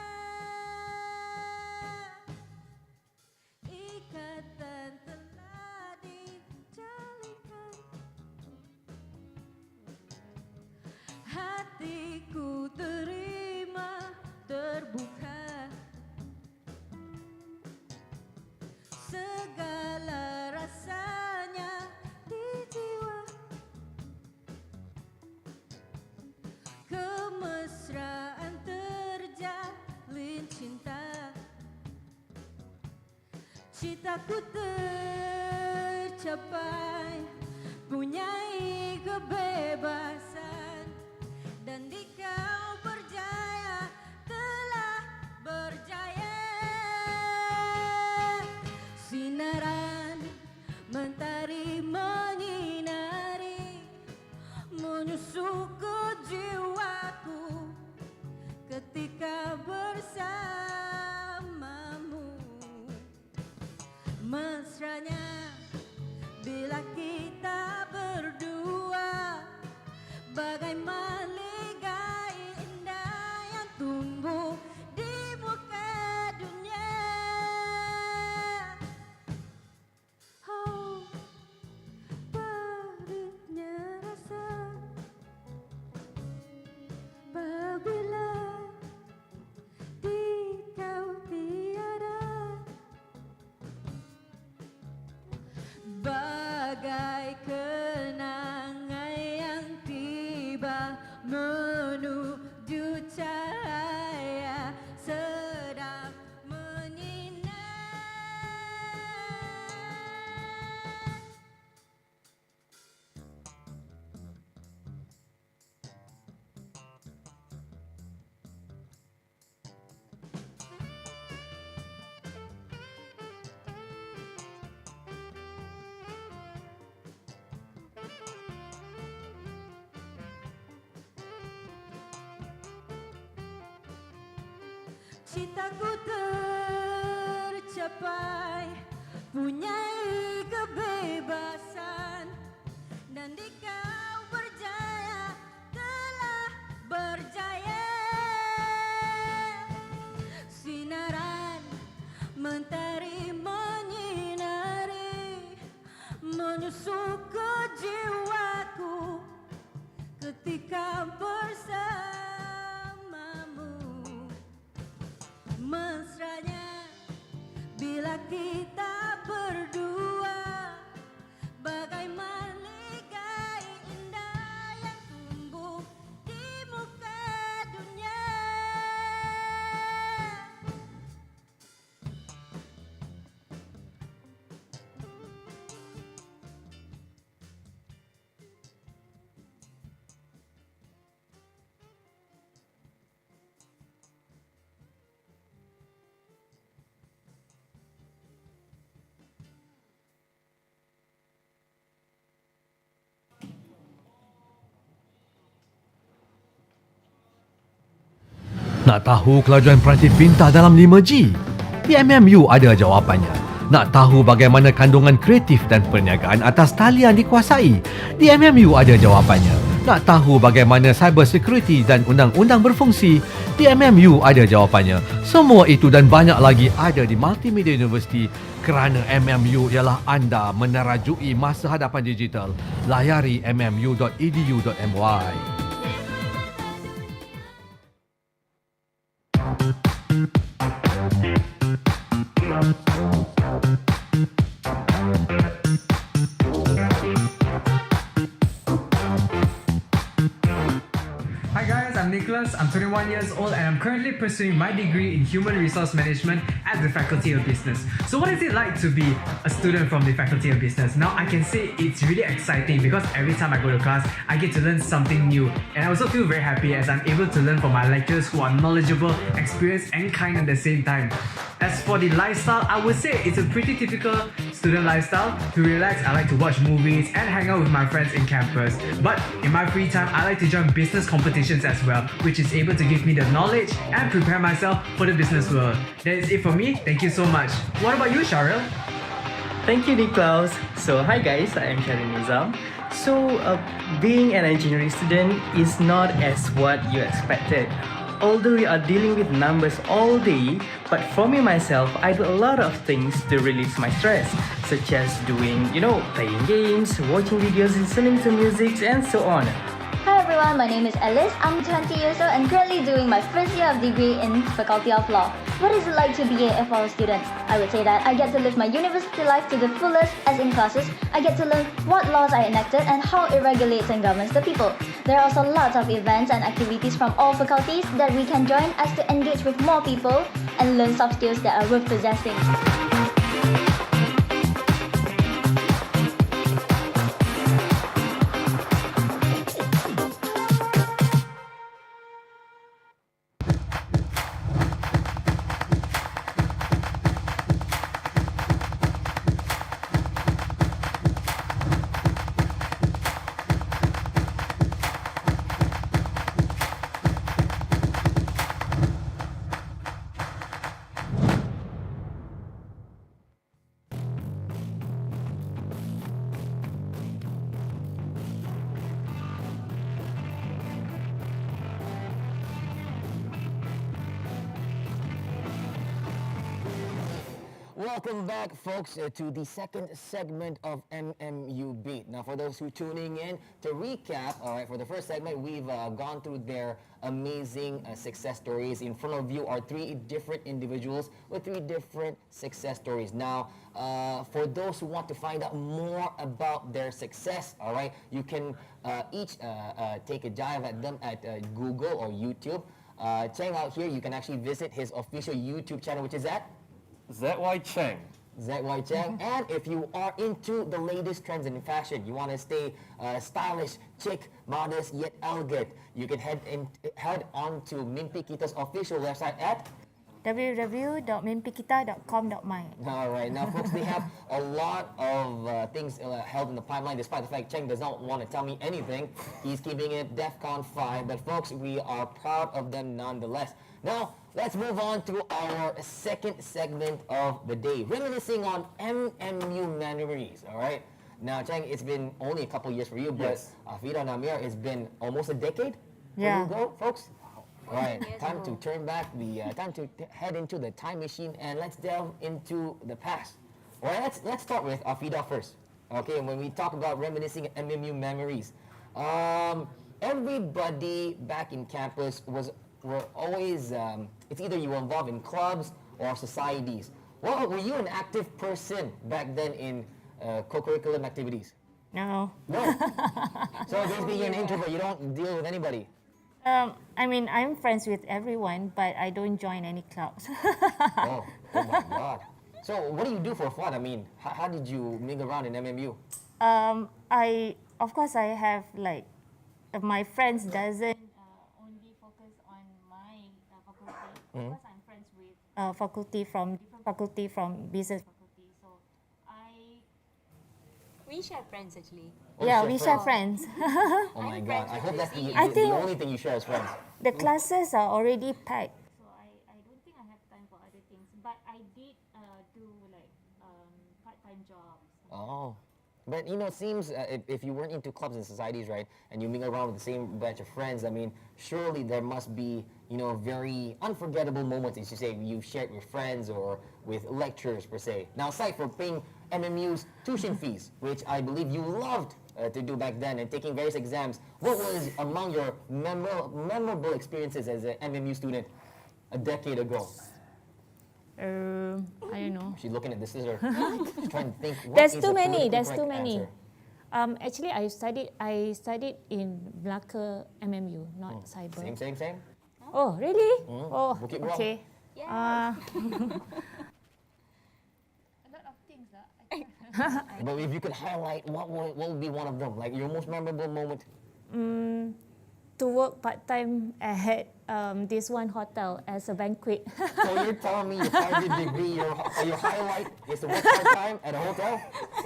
Ikatan telah dijalinkan, hatiku terima terbuka, segala rasanya di jiwa, kemesraan terjalin cinta, citaku tercapai, punyai kebebasan, dan di kau berjaya, telah berjaya. Sinaran mentari menyinari, menyusup ke jiwaku, ketika bersamamu. Mesranya bila kita berdua, bagai maligai indah yang tumbuh di muka dunia. Oh, pahitnya rasa apabila di kau tiada, bagai kenangan yang tiba menuju cahaya sedang menyinar. Citaku tercapai, punyai kebebasan, dan di kau berjaya, telah berjaya. Sinaran mentari menyinari, menyusup ke jiwaku, ketika bersama. Nak tahu kelajuan peranti pintar dalam 5G? Di MMU ada jawapannya. Nak tahu bagaimana kandungan kreatif dan perniagaan atas talian dikuasai? Di MMU ada jawapannya. Nak tahu bagaimana cyber security dan undang-undang berfungsi? Di MMU ada jawapannya. Semua itu dan banyak lagi ada di Multimedia University kerana MMU ialah anda menerajui masa hadapan digital. Layari mmu.edu.my. Hi guys, I'm Nicholas, I'm 21 years old and I'm currently pursuing my degree in Human Resource Management at the Faculty of Business. So what is it like to be a student from the Faculty of Business? Now I can say it's really exciting because every time I go to class, I get to learn something new. And I also feel very happy as I'm able to learn from my lecturers who are knowledgeable, experienced and kind at the same time. As for the lifestyle, I would say it's a pretty typical student lifestyle. To relax, I like to watch movies and hang out with my friends in campus. But in my free time, I like to join business competitions as well, which is able to give me the knowledge and prepare myself for the business world. That is it for me. Thank you so much. What about you, Sharil? Thank you, Niklaus. So, hi guys, I am Karim Nizam. So, being an engineering student is not as what you expected. Although we are dealing with numbers all day, but for me myself, I do a lot of things to release my stress, such as doing, playing games, watching videos, listening to music, and so on. Hi everyone, my name is Alice. I'm 20 years old and currently doing my first year of degree in Faculty of Law. What is it like to be a FL student? I would say that I get to live my university life to the fullest, as in classes, I get to learn what laws are enacted and how it regulates and governs the people. There are also lots of events and activities from all faculties that we can join as to engage with more people and learn soft skills that are worth possessing. Welcome back, folks, to the second segment of MMU Beat. Now, for those who are tuning in, to recap, all right, for the first segment, we've gone through their amazing success stories. In front of you are three different individuals with three different success stories. Now, for those who want to find out more about their success, all right, you can each take a dive at them at Google or YouTube. Cheng out here, you can actually visit his official YouTube channel, which is at ZY Cheng. ZY Cheng. And if you are into the latest trends in fashion, you want to stay stylish, chic, modest, yet elegant, you can head on to Mimpi Kita's official website at www.mimpikita.com.my. All right. Now, folks, they have a lot of things held in the pipeline, despite the fact Cheng does not want to tell me anything. He's keeping it DEFCON 5. But, folks, we are proud of them nonetheless. Now, let's move on to our second segment of the day, reminiscing on MMU memories, all right? Now, Cheng, it's been only a couple years for you, but Afida and Amir, it's been almost a decade for you go, folks? All right, time to turn back time to head into the time machine and let's delve into the past. All right, let's start with Afida first. Okay, when we talk about reminiscing MMU memories, everybody back in campus were always, it's either you were involved in clubs or societies. Well, were you an active person back then in co-curriculum activities? No. No. So basically you're an introvert, you don't deal with anybody. I mean, I'm friends with everyone, but I don't join any clubs. Oh my God. So what do you do for fun? I mean, how did you mingle around in MMU? Of course, I have like, my friends doesn't only focus on my faculty. Of course, I'm friends with different faculty from business faculty. So we share friends actually. Yeah, we share friends. Oh my God, I hope that's the only thing you share as friends. The classes are already packed. part-time jobs. Oh. But you know, it seems if you weren't into clubs and societies, right, and you mingle around with the same batch of friends, I mean, surely there must be, you know, very unforgettable moments, as you say, you've shared with friends or with lecturers, per se. Now, aside from paying MMU's tuition fees, which I believe you loved to do back then, and taking various exams, what was among your memorable experiences as an MMU student a decade ago? I don't know. She's looking at the scissor. She's trying to think. What There's is too the many. politically There's too correct many. answer? Actually, I studied in Melaka MMU, not cyber. Same. Oh, really? Mm. Oh, Bukit Ruang. okay. Yes. A lot of things, But if you could highlight, what would be one of them? Like your most memorable moment? To work part-time at this one hotel as a banquet. So you're telling me your 5-year degree, your highlight is to work part-time at a hotel?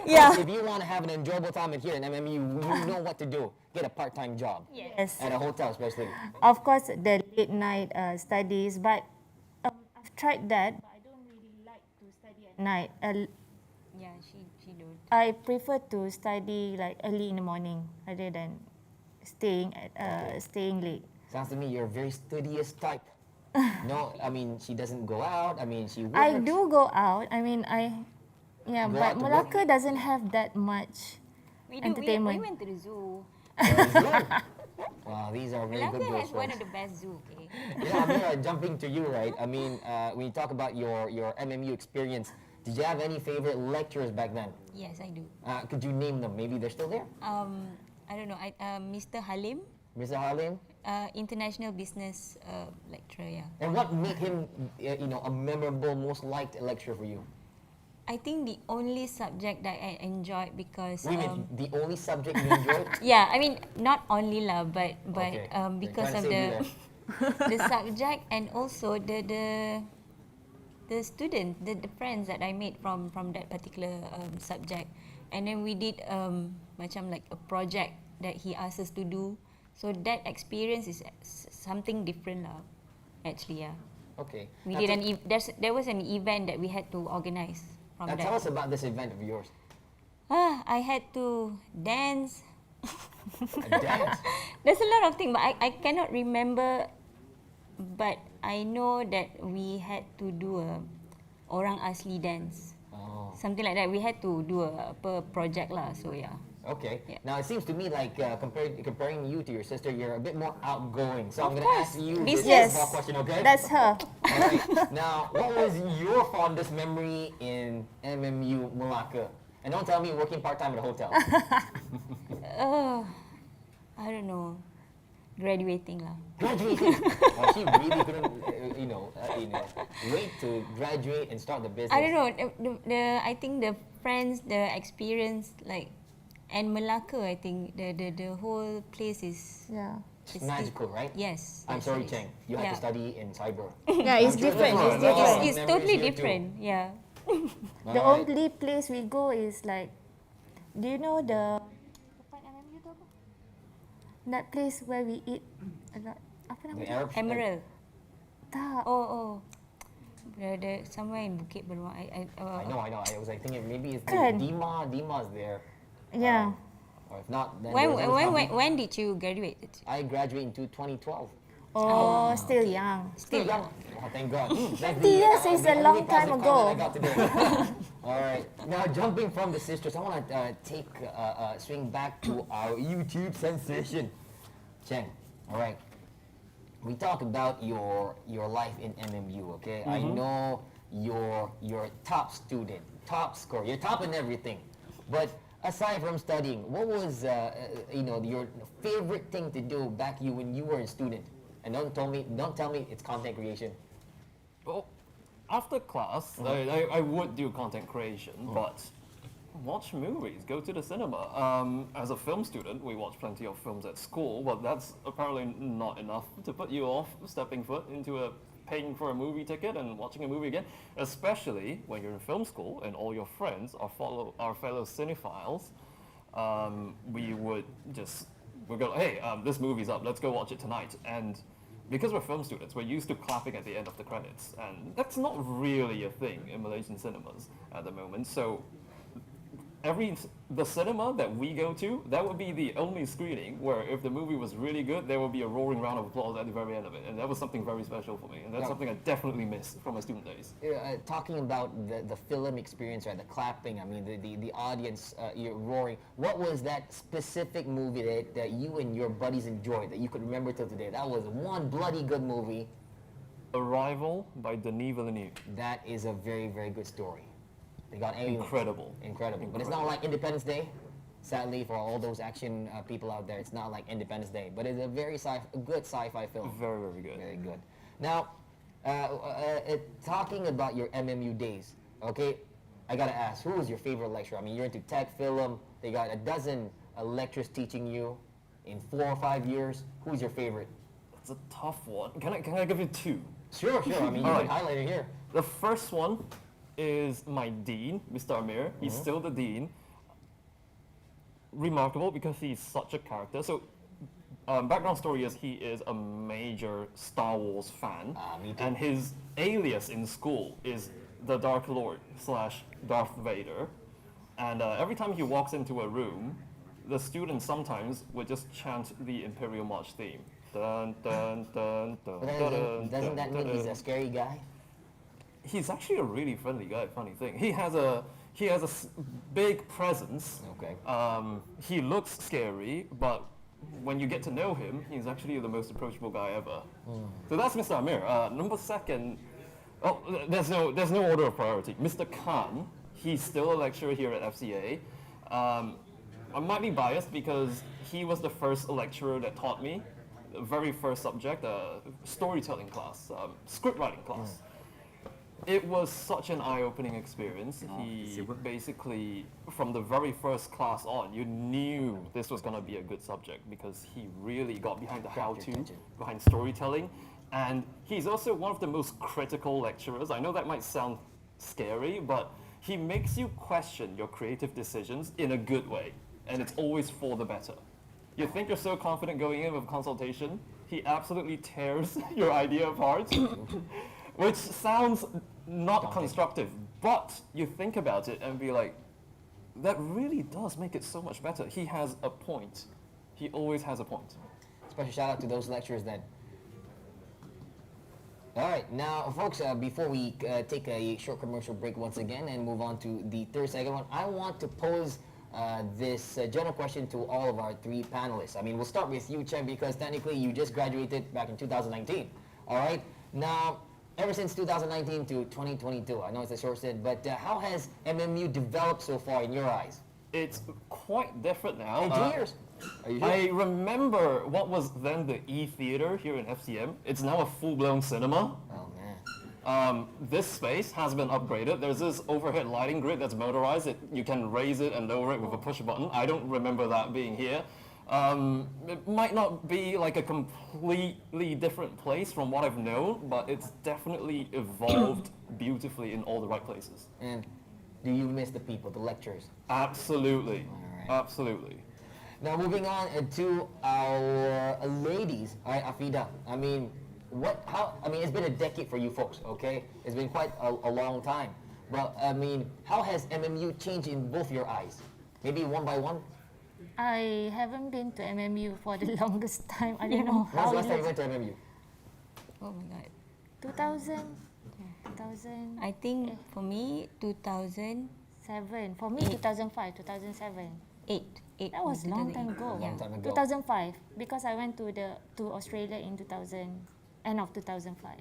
Yeah. If you want to have an enjoyable time here in MMU, you know what to do. Get a part-time job. Yes. At a hotel especially. Of course, the late night studies, but I've tried that, but I don't really like to study at night. Yeah, she don't. I prefer to study like early in the morning rather than staying late. Sounds to me you're a very studious type. No, I mean, she doesn't go out. I mean, she works. I do go out. I mean, Go but out to work. Melaka doesn't have that much We do. entertainment. We went to the zoo. Wow, these are very Melaka good girls. has one friends. of the best zoo. Okay. You know, Amira, jumping to you, right? I mean, when you talk about your MMU experience, did you have any favorite lecturers back then? Yes, I do. Could you name them? Maybe they're still there. I don't know. Mr. Halim, Mr. Halim? international business lecturer. Yeah. And what made him, a memorable, most liked lecturer for you? I think the only subject that I enjoyed because. What do you mean, the only subject you enjoyed? Yeah, I mean not only lah, but Okay. because They're of trying to save the subject and also the student, the friends that I made from that particular subject, and then we did macam like a project that he asked us to do. So that experience is something different lah, actually. Yeah. Okay. We Now did there was an event that we had to organize from Now that. tell us about this event of yours. I had to dance. Dance? There's a lot of things, but I cannot remember. But I know that we had to do a orang asli dance. Oh. Something like that. We had to do a project lah. So yeah. Okay. Yeah. Now it seems to me like comparing you to your sister, you're a bit more outgoing. So I'm Of going to course. ask you This this is- small question, okay? That's her. All right. Now, what was your fondest memory in MMU Malacca? And don't tell me you're working part-time at a hotel. I don't know. Graduating lah. Graduating. Well, she really couldn't, wait to graduate and start the business. I don't know. I think the friends, the experience, like, and Melaka. I think the whole place is. Yeah. It's magical, right? Yes. I'm yes, sorry, it is. Cheng. You had to Yeah. study in cyber. Yeah, it's I'm sure different. there's It's a lot of different. It's memories totally here too. different. Yeah. The Alright. only place we go is like, do you know the depan MMU tu apa? That place where we eat a lot. Apa nama The dia? Arab Emerald. Tak. Oh. The somewhere in Bukit Beruang. I know. I was like thinking maybe it's Kan? Dima's there. Yeah. Or if not, then there was always When did you graduate? I graduated in 2012. Oh, still young. Still young. Oh, thank God. That's 30 years is the a long only time positive ago. comment I got today. All right. Now, jumping from the sisters, I want to swing back to our YouTube sensation. Cheng, all right. We talk about your life in MMU, okay? I know you're a top student, top scorer, you're top in everything. But aside from studying, what was your favorite thing to do back when you were a student? And don't tell me it's content creation. Well, after class, I would do content creation, but watch movies, go to the cinema. As a film student, we watch plenty of films at school, but that's apparently not enough to put you off stepping foot into paying for a movie ticket and watching a movie again, especially when you're in film school and all your friends are fellow cinephiles. We'd go, hey, this movie's up, let's go watch it tonight. And because we're film students, we're used to clapping at the end of the credits, and that's not really a thing in Malaysian cinemas at the moment. So the cinema that we go to, that would be the only screening where if the movie was really good, there would be a roaring round of applause at the very end of it, and that was something very special for me, and that's Yeah. something I definitely miss from my student days. Talking about the film experience, right? The clapping, I mean, the audience you're roaring. What was that specific movie that you and your buddies enjoyed that you could remember till today? That was one bloody good movie. Arrival by Denis Villeneuve. That is a very, very good story. They got aliens. Incredible. Incredible. But it's not like Independence Day. Sadly, for all those action people out there, it's not like Independence Day. But it's a very good sci-fi film. Very, very good. Very good. Now, talking about your MMU days, okay, I gotta ask, who was your favorite lecturer? I mean, you're into tech, film. They got a dozen lecturers teaching you in 4 or 5 years. Who's your favorite? It's a tough one. Can I give you two? Sure. I mean, you can highlight it here. The first one is my dean, Mr. Amir. He's still the dean. Remarkable because he's such a character. So, background story is he is a major Star Wars fan, me too. and his alias in school is the Dark Lord / Darth Vader. And every time he walks into a room, the students sometimes would just chant the Imperial March theme. Dun, dun, dun, dun, dun, Doesn't that mean he's a scary guy? He's actually a really friendly guy. Funny thing, he has a big presence. Okay. He looks scary, but when you get to know him, he's actually the most approachable guy ever. So that's Mr. Amir. Number second, there's no order of priority. Mr. Khan, he's still a lecturer here at FCA. I might be biased because he was the first lecturer that taught me the very first subject, storytelling class, script writing class. It was such an eye-opening experience. He basically, from the very first class on, you knew this was going to be a good subject because he really got behind the how-to, behind storytelling. And he's also one of the most critical lecturers. I know that might sound scary, but he makes you question your creative decisions in a good way. And it's always for the better. You think you're so confident going in with a consultation, he absolutely tears your idea apart. Which sounds not constructive, but you think about it and be like, that really does make it so much better. He has a point. He always has a point. Special shout out to those lecturers then. All right, now folks, before we take a short commercial break once again and move on to the third segment, I want to pose this general question to all of our three panelists. I mean, we'll start with you, Chen, because technically you just graduated back in 2019. All right, now, ever since 2019 to 2022, I know it's a short stint, but how has MMU developed so far in your eyes? It's quite different now. In 2 years? Are you sure? I remember what was then the E-Theater here in FCM. It's now a full-blown cinema. Oh, man. This space has been upgraded. There's this overhead lighting grid that's motorized. You can raise it and lower it with a push button. I don't remember that being here. It might not be like a completely different place from what I've known, but it's definitely evolved beautifully in all the right places. And do you miss the people, the lecturers? Absolutely. All right. Absolutely. Now moving on to our ladies, all right, Afida. I mean, it's been a decade for you folks, okay? It's been quite a long time. But I mean, how has MMU changed in both your eyes? Maybe one by one? I haven't been to MMU for the longest time. I don't know When was how. the last time you went to MMU? Oh my god. 2000. 2000. I think for me, 2007. For me, 2005, 2007. 8. That was a long time ago. Long time ago. 2005, because I went to Australia in end of 2005.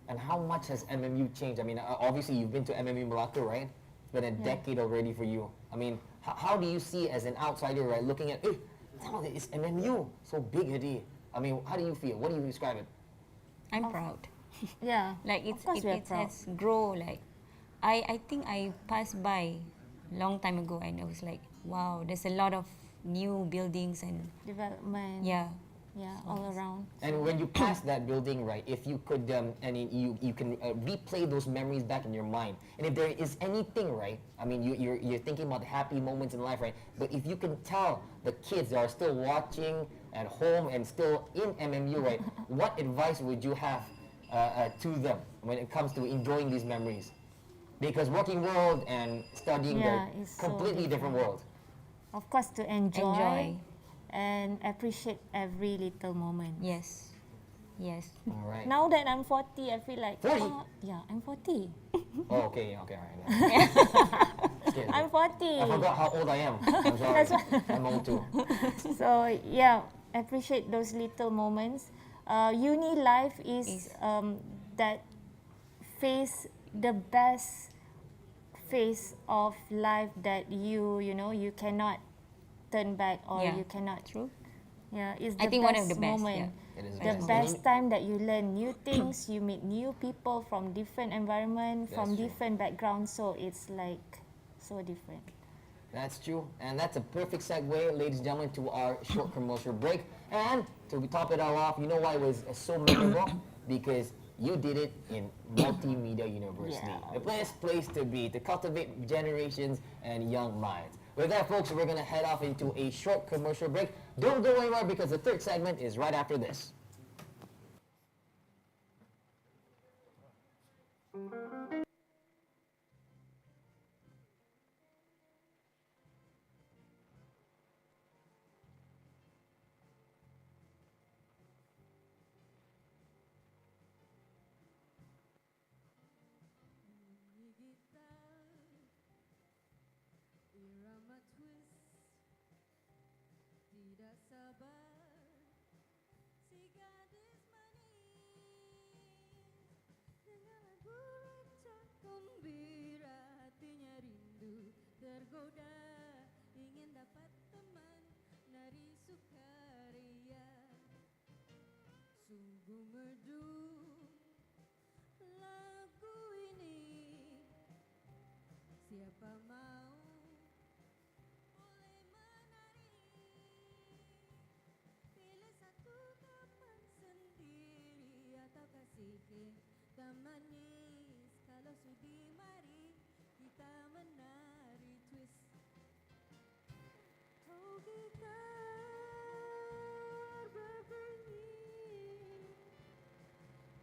And how much has MMU changed? I mean, obviously you've been to MMU Malacca, right? It's been a decade already for you. I mean, how do you see as an outsider, right, looking at, it's MMU, so big already. I mean, how do you feel? What do you describe it? I'm proud. Yeah. Like of course we are it proud. has grown. Like I think I passed by long time ago and I was like, wow, there's a lot of new buildings and Development. yeah. Yeah, all around. And when you pass that building, right, if you could, you can replay those memories back in your mind. And if there is anything, right, I mean, you're thinking about the happy moments in life, right? But if you can tell the kids that are still watching at home and still in MMU, right, what advice would you have to them when it comes to enjoying these memories? Because working world and studying, Yeah, they're it's so completely different worlds. Of course, to enjoy, Enjoy. and appreciate every little moment. Yes. Yes. All right. Now that I'm 40, I feel like 40? yeah, I'm 40. Oh, okay, all right. Okay, I'm 40. I forgot how old I am. I'm sorry. That's why- I'm old too. So yeah, appreciate those little moments. Uni life is that phase, the best phase of life that you know you cannot turn back, or Yeah. you cannot. True. Yeah, it's I the think best one of the best, moment. yeah. It is The best. best time that you learn new things, you meet new people from different environment, from That's true. different backgrounds. So it's like so different. That's true. And that's a perfect segue, ladies and gentlemen, to our short commercial break. And to top it all off, you know why it was so memorable? Because you did it in Multimedia University. Yeah. The best place to be, to cultivate generations and young minds. With that, folks, we're going to head off into a short commercial break. Don't go anywhere, because the third segment is right after this. Irama twist, tidak sabar si gadis manis dengan lagu rincak gembira, hatinya rindu tergoda, ingin dapat teman nari sukaria. Sungguh merdu lagu ini, siapa mau boleh menari. Pilih satu teman sendiri atau kasih kita manis. Kalau sudi mari kita menari twist. Oh gitar berbunyi,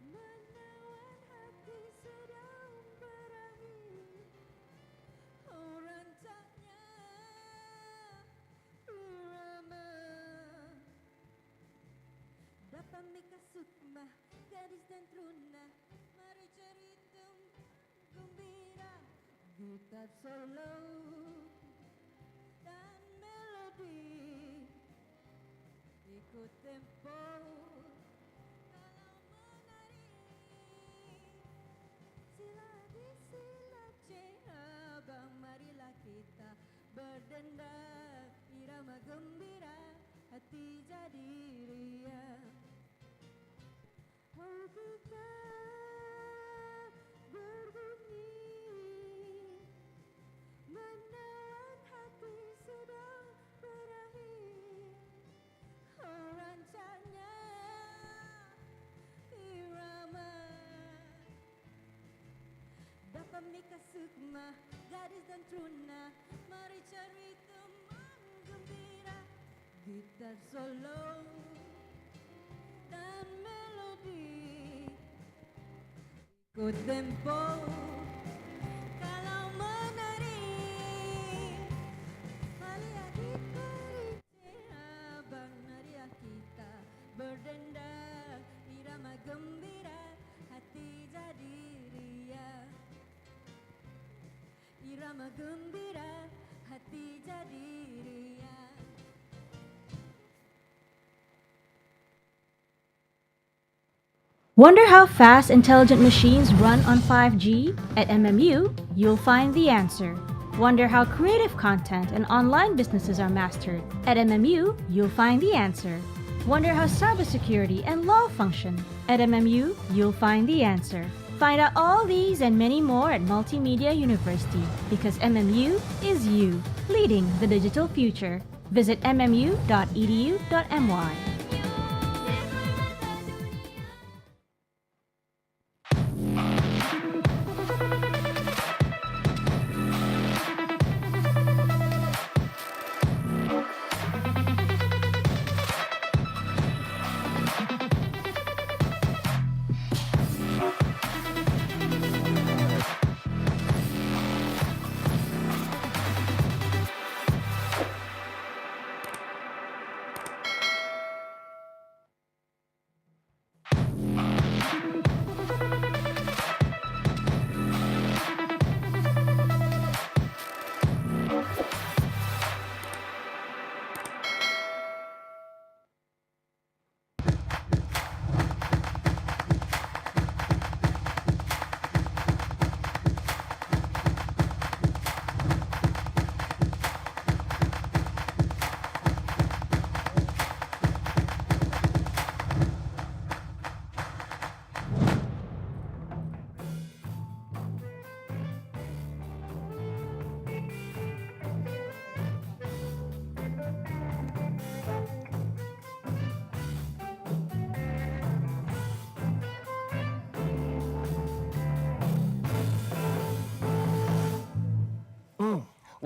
menawan hati sedang berahi. Oh rancaknya irama, dapat mika sukma gadis dan teruna, mari cerita gembira, gitar solo dan melodi, ikut tempo kalau menari. Sila di sila C abang, marilah kita berdendang, irama gembira, hati jadi riang. Oh kita berbunyi, menawan hati sedang berahi. Oh rancaknya irama, dapat mika sukma gadis dan teruna, mari cari teman gembira, gitar solo dan melodi, ikut tempo kalau menari. Mari adik beri abang, marilah kita berdendang, irama gembira, hati jadi riang. Irama gembira, hati jadi riang. Wonder how fast intelligent machines run on 5G? At MMU, you'll find the answer. Wonder how creative content and online businesses are mastered? At MMU, you'll find the answer. Wonder how cybersecurity and law function? At MMU, you'll find the answer. Find out all these and many more at Multimedia University, because MMU is you, leading the digital future. Visit mmu.edu.my.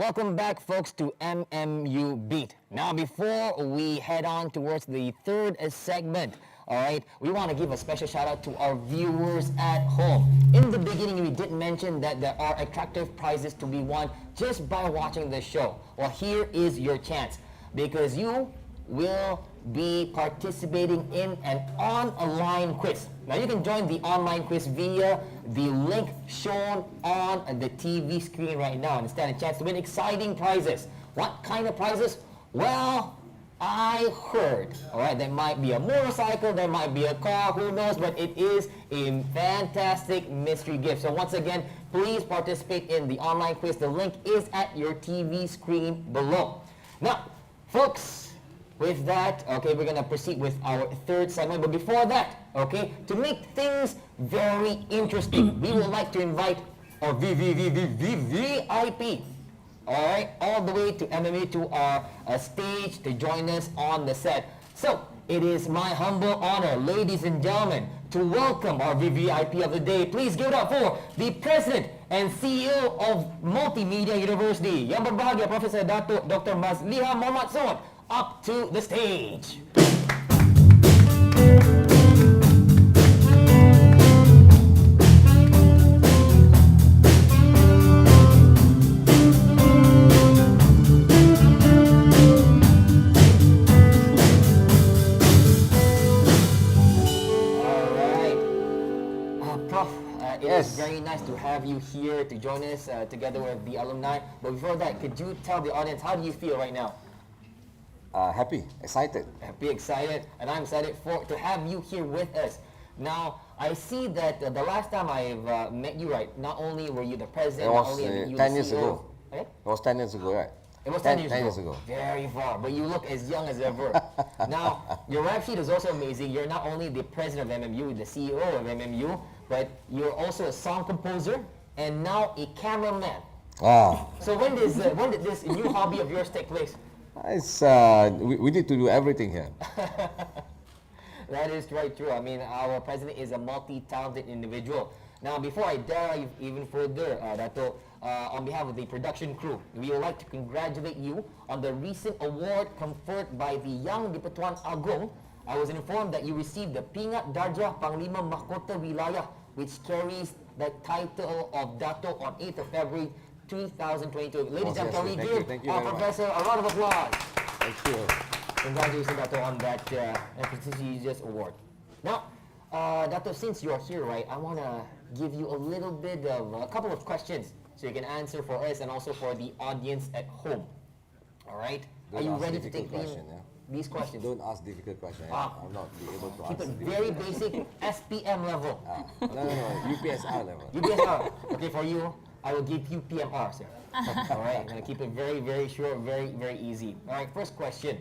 Welcome back, folks, to MMU Beat. Now, before we head on towards the third segment, all right, we want to give a special shout out to our viewers at home. In the beginning, we did mention that there are attractive prizes to be won just by watching the show. Well, here is your chance, because you will be participating in an online quiz. Now, you can join the online quiz via the link shown on the TV screen right now and stand a chance to win exciting prizes. What kind of prizes? Well, I heard, all right, there might be a motorcycle, there might be a car, who knows, but it is a fantastic mystery gift. So once again, please participate in the online quiz. The link is at your TV screen below. Now, folks, with that, okay, we're gonna proceed with our third segment, but before that, okay, to make things very interesting, we would like to invite our VIP, all right, all the way to MMU to our stage to join us on the set. So, it is my humble honor, ladies and gentlemen, to welcome our VVIP of the day. Please give it up for the President and CEO of Multimedia University, Yang Berbahagia Professor Datuk Dr. Mazliha Muhammad Sood, up to the stage. It is very nice to have you here to join us together with the alumni. But before that, could you tell the audience, how do you feel right now? Happy, excited. Happy, excited, and I'm excited to have you here with us. Now, I see that the last time I've met you, right, not only were you the president, It not was only you 10 the years CEO, ago. eh? It was 10 years ago, right? It was 10 years ago. Very far, but you look as young as ever. Now, your rap sheet is also amazing. You're not only the president of MMU, the CEO of MMU, but you're also a song composer and now a cameraman. Ah. So when did this new hobby of yours take place? It's, we need to do everything here. That is right true. I mean, our president is a multi-talented individual. Now, before I dive even further, Dato, on behalf of the production crew, we would like to congratulate you on the recent award conferred by the Yang di-Pertuan Agong. I was informed that you received the Pingat Darjah Panglima Mahkota Wilayah, which carries the title of Dato on 8th of February 2022. Ladies and gentlemen, can we give our professor a round of applause? Thank you. Congratulations, Dato, on that prestigious award. Now, Dato, since you're here, right, I want to give you a little bit of a couple of questions so you can answer for us and also for the audience at home. All right? Are you ready to take these questions? Don't ask difficult questions. I'm not be able to Keep answer. it very basic, SPM level. No, UPSR level. UPSR. Okay, for you, I will give you PMR, sir. All right, I'm going to keep it very, very short, very, very easy. All right, first question.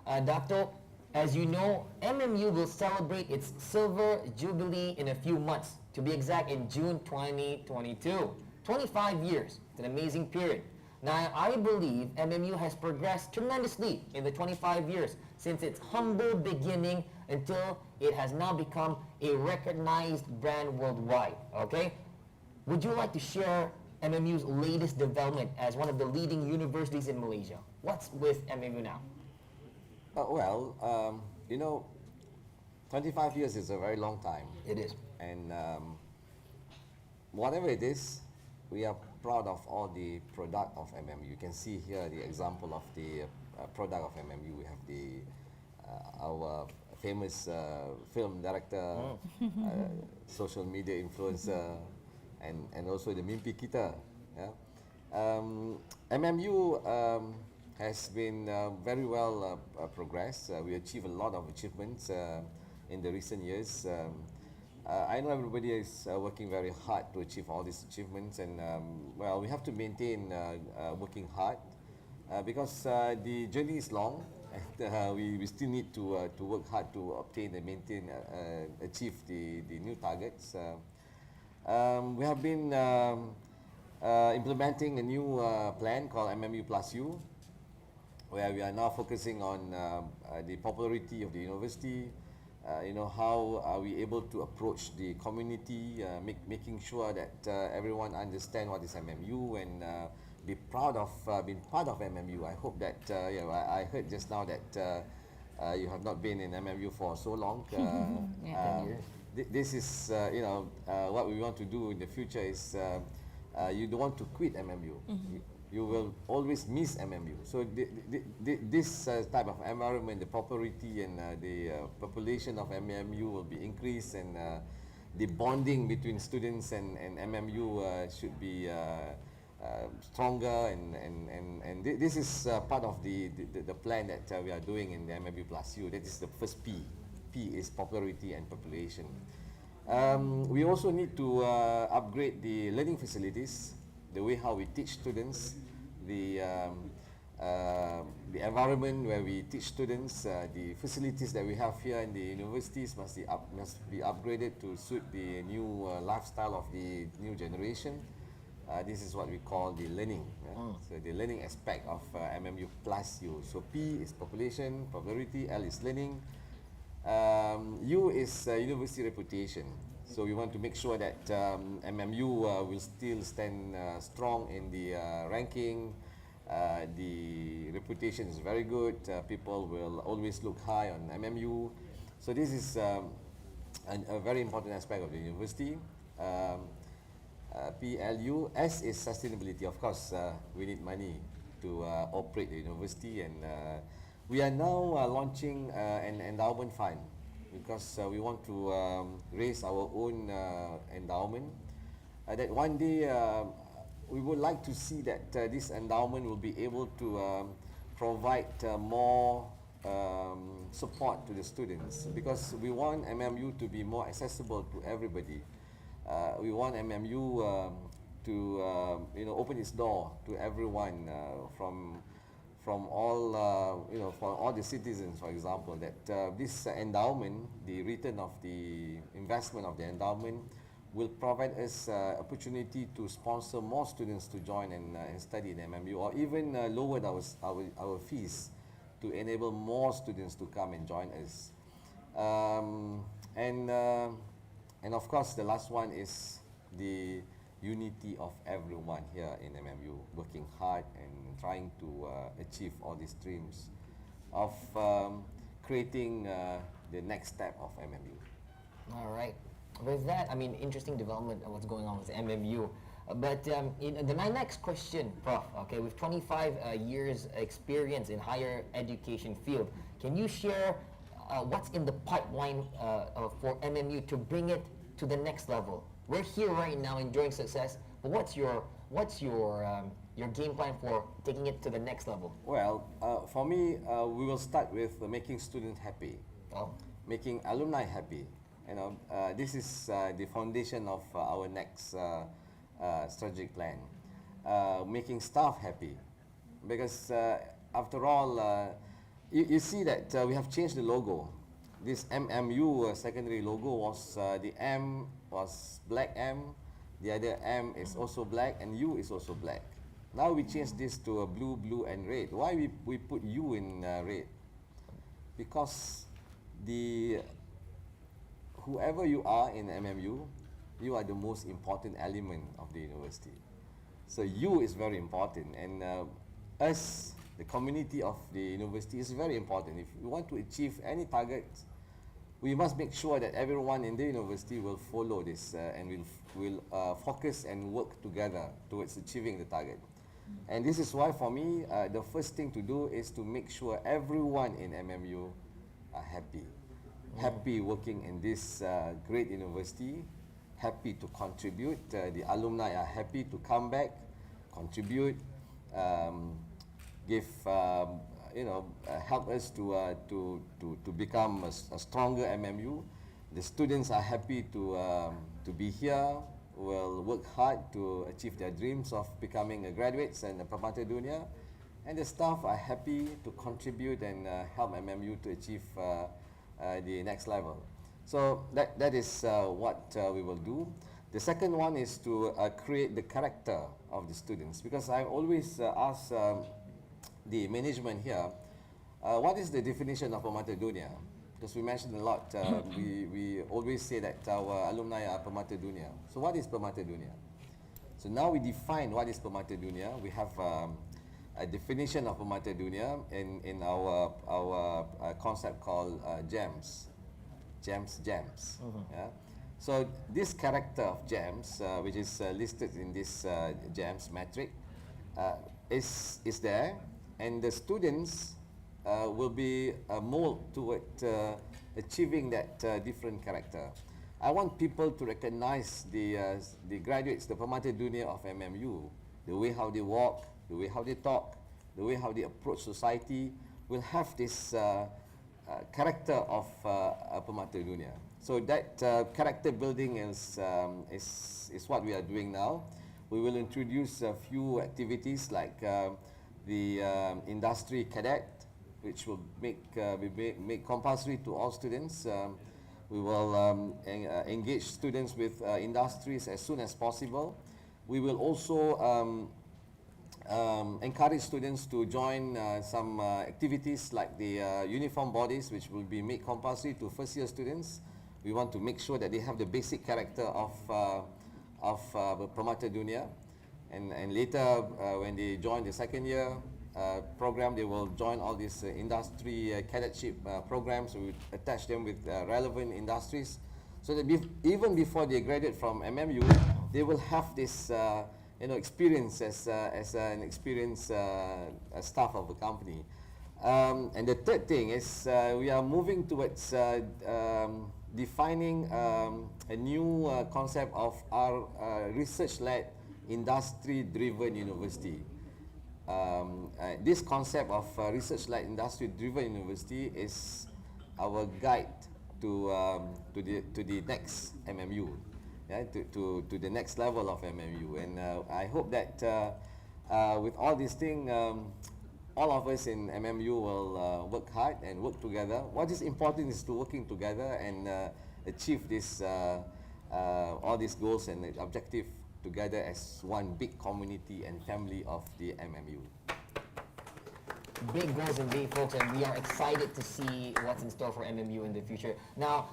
Dato, as you know, MMU will celebrate its Silver Jubilee in a few months. To be exact, in June 2022. 25 years. It's an amazing period. Now, I believe MMU has progressed tremendously in the 25 years since its humble beginning until it has now become a recognized brand worldwide, okay? Would you like to share MMU's latest development as one of the leading universities in Malaysia? What's with MMU now? You know, 25 years is a very long time. It is. And whatever it is, we are proud of all the product of MMU. You can see here the example of the product of MMU. We have the our famous film director, social media influencer, and also the Mimpi Kita. Yeah? MMU has been very well progressed. We achieved a lot of achievements in the recent years. I know everybody is working very hard to achieve all these achievements, and well, we have to maintain working hard because the journey is long, and we still need to work hard to obtain and maintain, achieve the new targets. We have been implementing a new plan called MMU Plus U, where we are now focusing on the popularity of the university. You know, how are we able to approach the community, making sure that everyone understand what is MMU, and be proud of being part of MMU. I hope that I heard just now that you have not been in MMU for so long. Yeah, 10 years. This is what we want to do in the future is you don't want to quit MMU. You will always miss MMU. So this type of environment, the popularity and the population of MMU will be increased, and the bonding between students and MMU should be stronger, and this is part of the plan that we are doing in the MMU Plus U. That is the first P. P is popularity and population. We also need to upgrade the learning facilities, the way how we teach students, the environment where we teach students, the facilities that we have here in the universities must be upgraded to suit the new lifestyle of the new generation. This is what we call the learning. So the learning aspect of MMU Plus U. So P is population, popularity, L is learning, U is university reputation. So we want to make sure that MMU will still stand strong in the ranking. The reputation is very good. People will always look high on MMU. So this is a very important aspect of the university. PLU. S is sustainability. Of course, we need money to operate the university, and we are now launching an endowment fund because we want to raise our own endowment. That one day we would like to see that this endowment will be able to provide more support to the students, because we want MMU to be more accessible to everybody. We want MMU to open its door to everyone, from all for all the citizens, for example, that this endowment, the return of the investment of the endowment, will provide us opportunity to sponsor more students to join and study in MMU, or even lower our fees to enable more students to come and join us. And of course, the last one is the unity of everyone here in MMU, working hard and trying to achieve all these dreams of creating the next step of MMU. All right. With that, I mean, interesting development of what's going on with MMU. But my next question, Prof, okay, with 25 years experience in higher education field, can you share what's in the pipeline for MMU to bring it to the next level? We're here right now enjoying success, but what's your game plan for taking it to the next level? Well, for me, we will start with making students happy, making alumni happy. This is the foundation of our next strategic plan. Making staff happy, because after all, you see that we have changed the logo. This MMU secondary logo was the M was black M, the other M is also black, and U is also black. Now we changed this to a blue, blue, and red. Why we put U in red? Because whoever you are in MMU, you are the most important element of the university. So you is very important, and us, the community of the university, is very important. If we want to achieve any target, we must make sure that everyone in the university will follow this and will focus and work together towards achieving the target. And this is why, for me, the first thing to do is to make sure everyone in MMU are happy. Happy working in this great university, happy to contribute. The alumni are happy to come back, contribute, give, help us to become a stronger MMU. The students are happy to be here, will work hard to achieve their dreams of becoming graduates and Permata Dunia. And the staff are happy to contribute and help MMU to achieve the next level. So that is what we will do. The second one is to create the character of the students, because I always ask the management here, what is the definition of Permata Dunia? Because we mentioned a lot, we always say that our alumni are Permata Dunia. So what is Permata Dunia? So now we define what is Permata Dunia. We have a definition of Permata Dunia in our concept called GEMS. GEMS. Yeah. So this character of GEMS, which is listed in this GEMS metric, is there, and the students will be molded toward achieving that different character. I want people to recognize the graduates, the Permata Dunia of MMU, the way how they walk, the way how they talk, the way how they approach society, will have this character of a Permata Dunia. So that character building is what we are doing now. We will introduce a few activities like the industry cadet, which will make compulsory to all students. We will engage students with industries as soon as possible. We will also encourage students to join some activities like the uniform bodies, which will be made compulsory to first year students. We want to make sure that they have the basic character of Permata Dunia, and later when they join the second year program, they will join all these industry cadetship programs. We attach them with relevant industries, so that even before they graduate from MMU, they will have this experience as an experienced staff of the company. And the third thing is we are moving towards defining a new concept of our research-led, industry-driven university. This concept of research-led, industry-driven university is our guide to the next MMU, to the next level of MMU. And I hope that with all these things, all of us in MMU will work hard and work together. What is important is to working together and achieve this, all these goals and objectives together as one big community and family of the MMU. Big goals indeed, folks, and we are excited to see what's in store for MMU in the future. Now,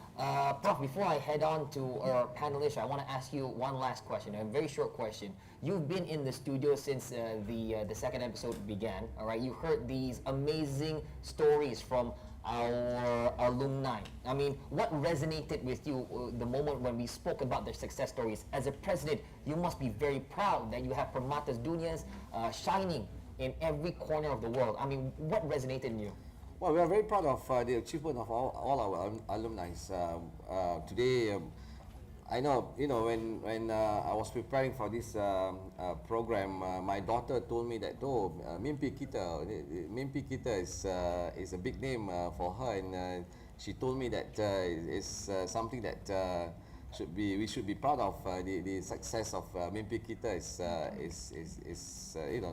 Prof, before I head on to our panelists, I want to ask you one last question, a very short question. You've been in the studio since the second episode began, all right? You heard these amazing stories from our alumni. I mean, what resonated with you the moment when we spoke about their success stories? As a president, you must be very proud that you have Permata's Dunias shining in every corner of the world. I mean, what resonated in you? Well, we are very proud of the achievement of all our alumni. Today, I know, when I was preparing for this program, my daughter told me that, mimpi kita is a big name for her, and she told me that it's something that we should be proud of. The success of Mimpi Kita is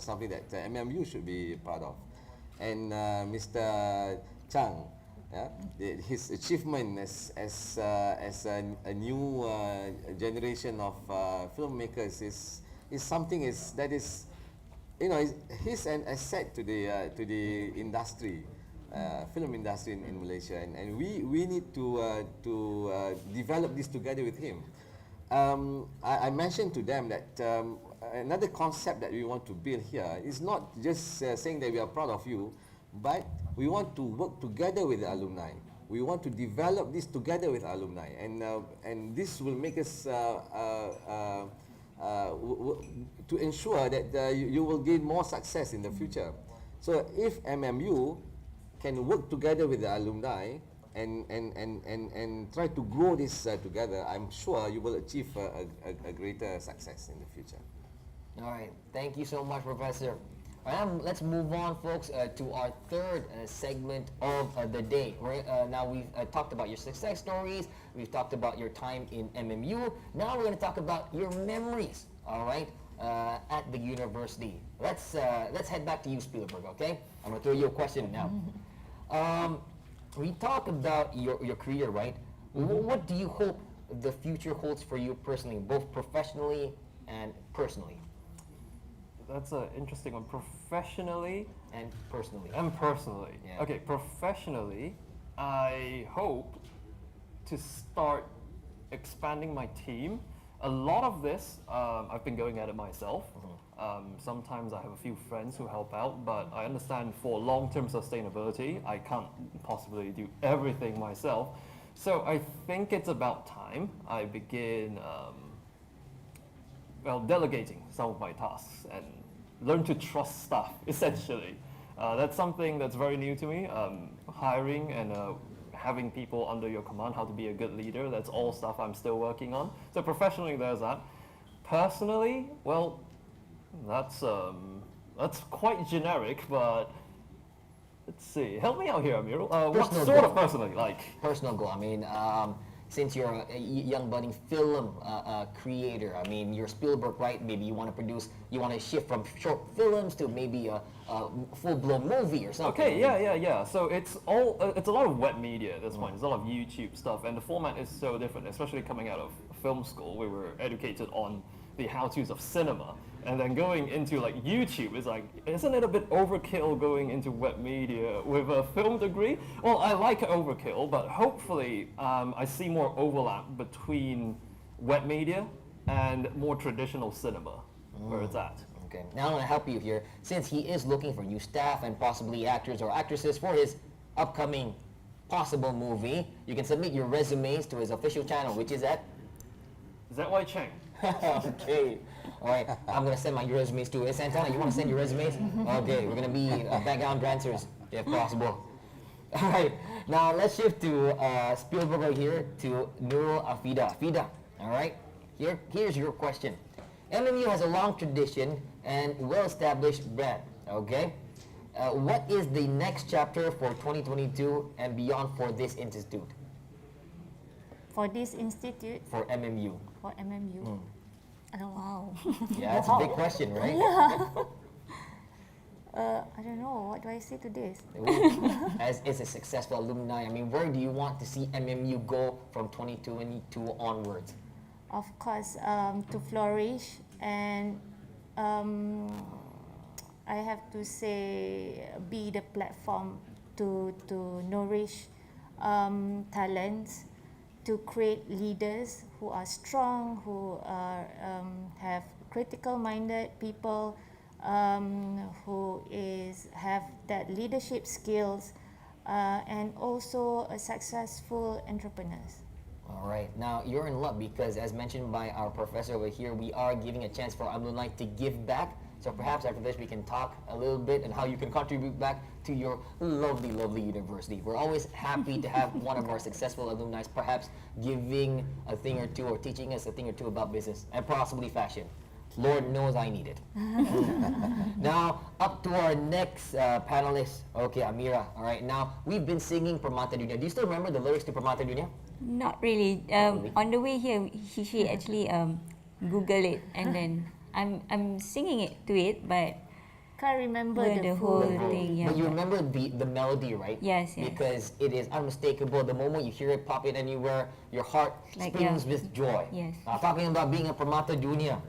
something that MMU should be proud of. And Mr. Chang, his achievement as a new generation of filmmakers is something that is, he's an asset to the industry. Film industry in Malaysia, and we need to develop this together with him. I mentioned to them that another concept that we want to build here is not just saying that we are proud of you, but we want to work together with the alumni. We want to develop this together with alumni, and this will make us to ensure that you will gain more success in the future. So if MMU can work together with the alumni and try to grow this together, I'm sure you will achieve a greater success in the future. All right, thank you so much, Professor. All right, let's move on, folks, to our third segment of the day. Now we've talked about your success stories, we've talked about your time in MMU. Now we're going to talk about your memories, all right, at the university. Let's head back to you, Spielberg, okay? I'm going to throw you a question now. We talk about your career, right? What do you hope the future holds for you personally, both professionally and personally? That's an interesting one. Professionally and personally. Yeah. Okay, professionally, I hope to start expanding my team A lot of this, I've been going at it myself. Sometimes I have a few friends who help out, but I understand for long-term sustainability, I can't possibly do everything myself. So I think it's about time I begin, delegating some of my tasks and learn to trust staff, essentially. That's something that's very new to me. Hiring and having people under your command, how to be a good leader, that's all stuff I'm still working on. So professionally, there's that. Personally, well, that's quite generic, but let's see. Help me out here, Amirul. What Personal sort goal. of personally, like? Personal goal. I mean, since you're a young budding film creator, I mean, you're Spielberg, right? Maybe you want to produce, you want to shift from short films to maybe a full-blown movie or something. Okay, yeah. So it's a lot of web media at this point. It's a lot of YouTube stuff, and the format is so different, especially coming out of film school, where we're educated on the how-tos of cinema. And then going into like YouTube is like, isn't it a bit overkill going into web media with a film degree? Well, I like overkill, but hopefully I see more overlap between web media and more traditional cinema, where it's at. Okay, now I'm going to help you here. Since he is looking for new staff and possibly actors or actresses for his upcoming possible movie, you can submit your resumes to his official channel, which is at ZY Cheng. Okay. All right. I'm going to send my resumes to Santana. You want to send your resumes? Okay. We're going to be background dancers if possible. All right. Now let's shift to Spielberg right here to Nurul Afida. Afida. All right. Here's your question. MMU has a long tradition and well-established brand. Okay. What is the next chapter for 2022 and beyond for this institute? For this institute? For MMU. For MMU. Oh, wow. Yeah, that's a big question, right? Yeah. I don't know. What do I say to this? As a successful alumni, I mean, where do you want to see MMU go from 2022 onwards? Of course, to flourish, and I have to say, be the platform to nourish talents, to create leaders who are strong, who are have critical-minded people, who have that leadership skills, and also a successful entrepreneurs. All right. Now, you're in luck because, as mentioned by our professor over here, we are giving a chance for alumni to give back. So perhaps after this, we can talk a little bit and how you can contribute back to your lovely, lovely university. We're always happy to have one of our successful alumni perhaps giving a thing or two or teaching us a thing or two about business and possibly fashion. Lord knows I need it. Now, up to our next panelist. Okay, Amira. All right. Now, we've been singing Permata Dunia. Do you still remember the lyrics to Permata Dunia? Not really. On the way here, she actually Google it, and then I'm singing it to it, but can't remember the whole thing. Yeah. But you remember the melody, right? Yes. Because it is unmistakable. The moment you hear it pop in anywhere, your heart springs with joy. Yes. Talking about being a Permata Dunia,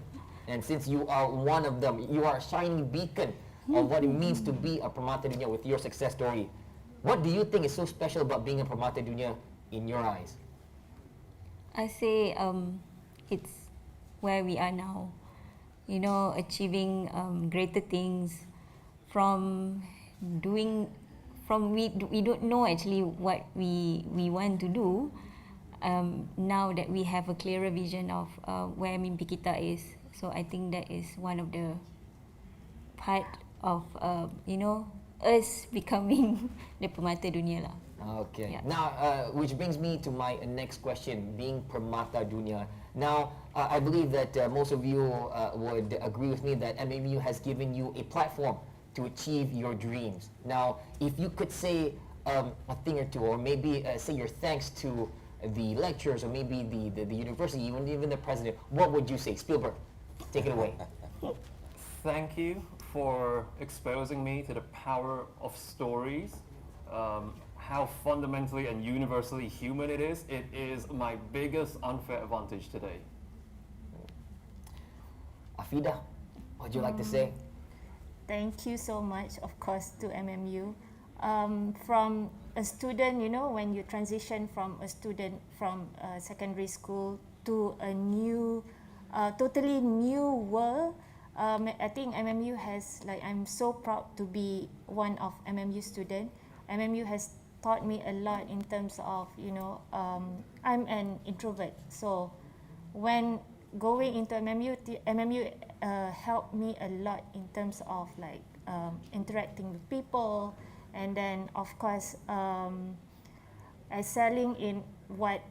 and since you are one of them, you are a shining beacon of what it means to be a Permata Dunia with your success story. What do you think is so special about being a Permata Dunia in your eyes? I say it's where we are now. You know, achieving greater things from doing, we don't know actually what we want to do. Now that we have a clearer vision of where mimpi kita is, so I think that is one of the part of us becoming the Permata Dunia lah. Okay. Yeah. Now, which brings me to my next question, being Permata Dunia. Now, I believe that most of you would agree with me that MMU has given you a platform to achieve your dreams. Now, if you could say a thing or two, or maybe say your thanks to the lecturers, or maybe the university, even the president, what would you say? Spielberg, take it away. Thank you for exposing me to the power of stories. How fundamentally and universally human it is. It is my biggest unfair advantage today. Afida, what would you like to say? Thank you so much, of course, to MMU. From a student, when you transition from a student from secondary school to a new totally new world. I think MMU has, like, I'm so proud to be one of MMU student. MMU has taught me a lot in terms of, I'm an introvert. So when going into MMU, MMU helped me a lot in terms of like interacting with people, and then of course excelling in what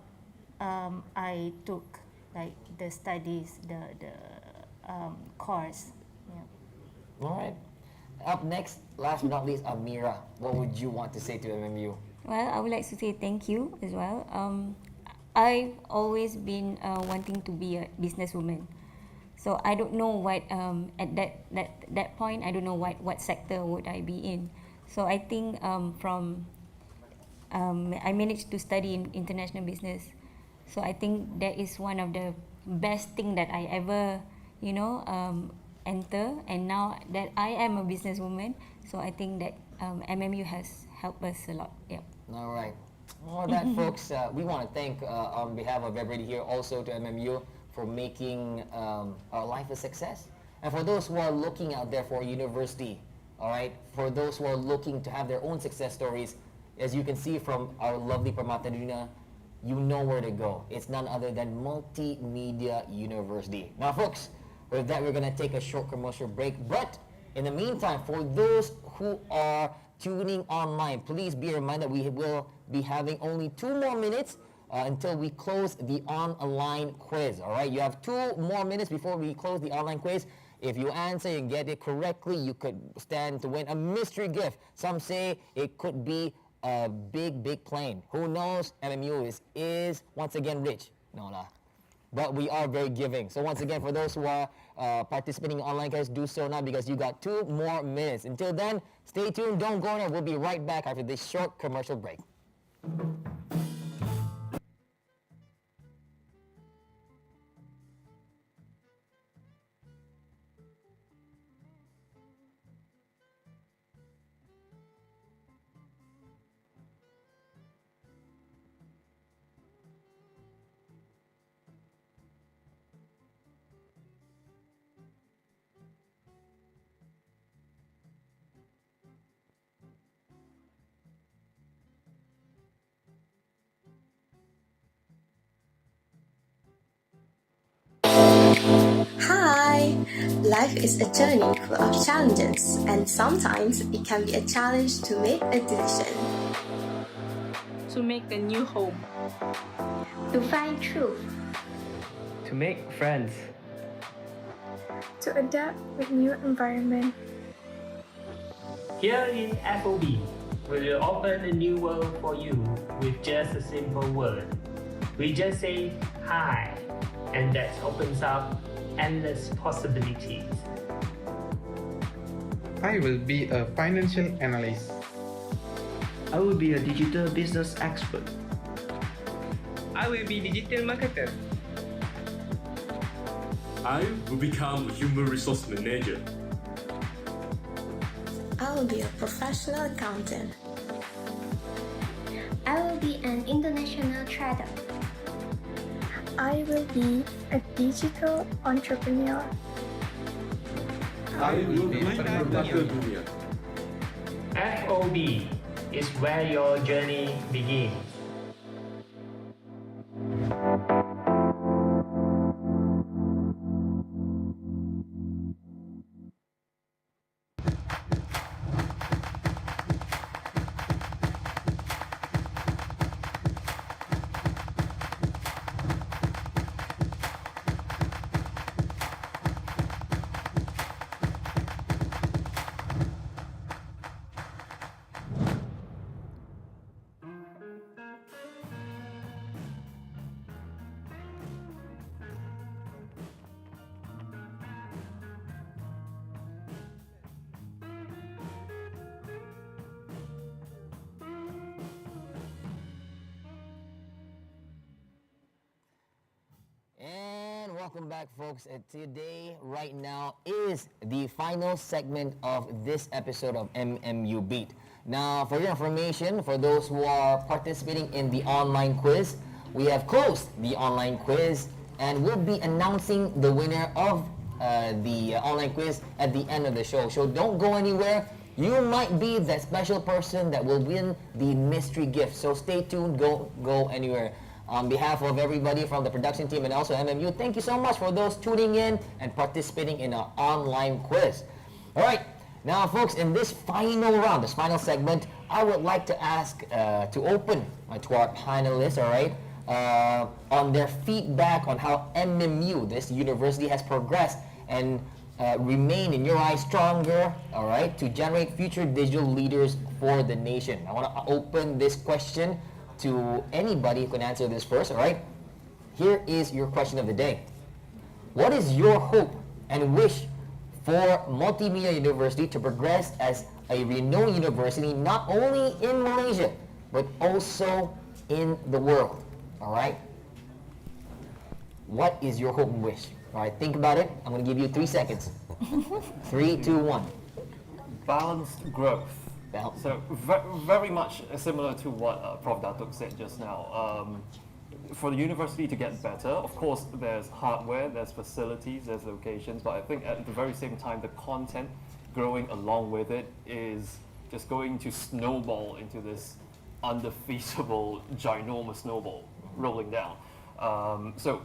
I took, like the studies, the course. Yeah. All right. Up next, last but not least, Amira. What would you want to say to MMU? Well, I would like to say thank you as well. I've always been wanting to be a businesswoman. So I don't know what at that point I don't know what sector would I be in. So I think I managed to study in international business. So I think that is one of the best thing that I ever enter. And now that I am a businesswoman, so I think that MMU has helped us a lot. Yep. All right. Well, that, folks, we want to thank, on behalf of everybody here, also to MMU for making our life a success. And for those who are looking out there for university, all right, for those who are looking to have their own success stories, as you can see from our lovely Permata, you know where to go. It's none other than Multimedia University. Now, folks, with that, we're going to take a short commercial break. But in the meantime, for those who are tuning online, please be reminded we will be having only 2 more minutes until we close the online quiz. All right, you have 2 more minutes before we close the online quiz. If you answer and get it correctly, you could stand to win a mystery gift. Some say it could be a big plane. Who knows? MMU is once again rich. No, lah. But we are very giving. So once again, for those who are participating in online quiz, do so now because you got 2 more minutes. Until then, stay tuned. Don't go anywhere. We'll be right back after this short commercial break. Hi! Life is a journey full of challenges, and sometimes it can be a challenge to make a decision. To make a new home. To find truth. To make friends. To adapt with new environment. Here in FOB, we will open a new world for you with just a simple word. We just say hi, and that opens up endless possibilities. I will be a financial analyst. I will be a digital business expert. I will be digital marketer. I will become a human resource manager. I will be a professional accountant. I will be an international trader. I will be a digital entrepreneur. I will be a FOB is where your journey begins. Welcome back, folks. Today, right now, is the final segment of this episode of MMU Beat. Now, for your information, for those who are participating in the online quiz, we have closed the online quiz and we'll be announcing the winner of the online quiz at the end of the show. So don't go anywhere. You might be that special person that will win the mystery gift. So stay tuned. Go anywhere. On behalf of everybody from the production team and also MMU, thank you so much for those tuning in and participating in our online quiz. All right. Now, folks, in this final round, this final segment, I would like to ask to open to our panelists, all right, on their feedback on how MMU, this university, has progressed and remain, in your eyes, stronger, all right, to generate future digital leaders for the nation. I want to open this question to anybody who can answer this first, all right? Here is your question of the day. What is your hope and wish for Multimedia University to progress as a renowned university, not only in Malaysia, but also in the world, all right? What is your hope and wish? All right, think about it. I'm going to give you 3 seconds. 3, 2, 1. Balanced growth. So very much similar to what Prof. Datuk said just now. For the university to get better, of course, there's hardware, there's facilities, there's locations, but I think at the very same time, the content growing along with it is just going to snowball into this undefeatable, ginormous snowball rolling down. So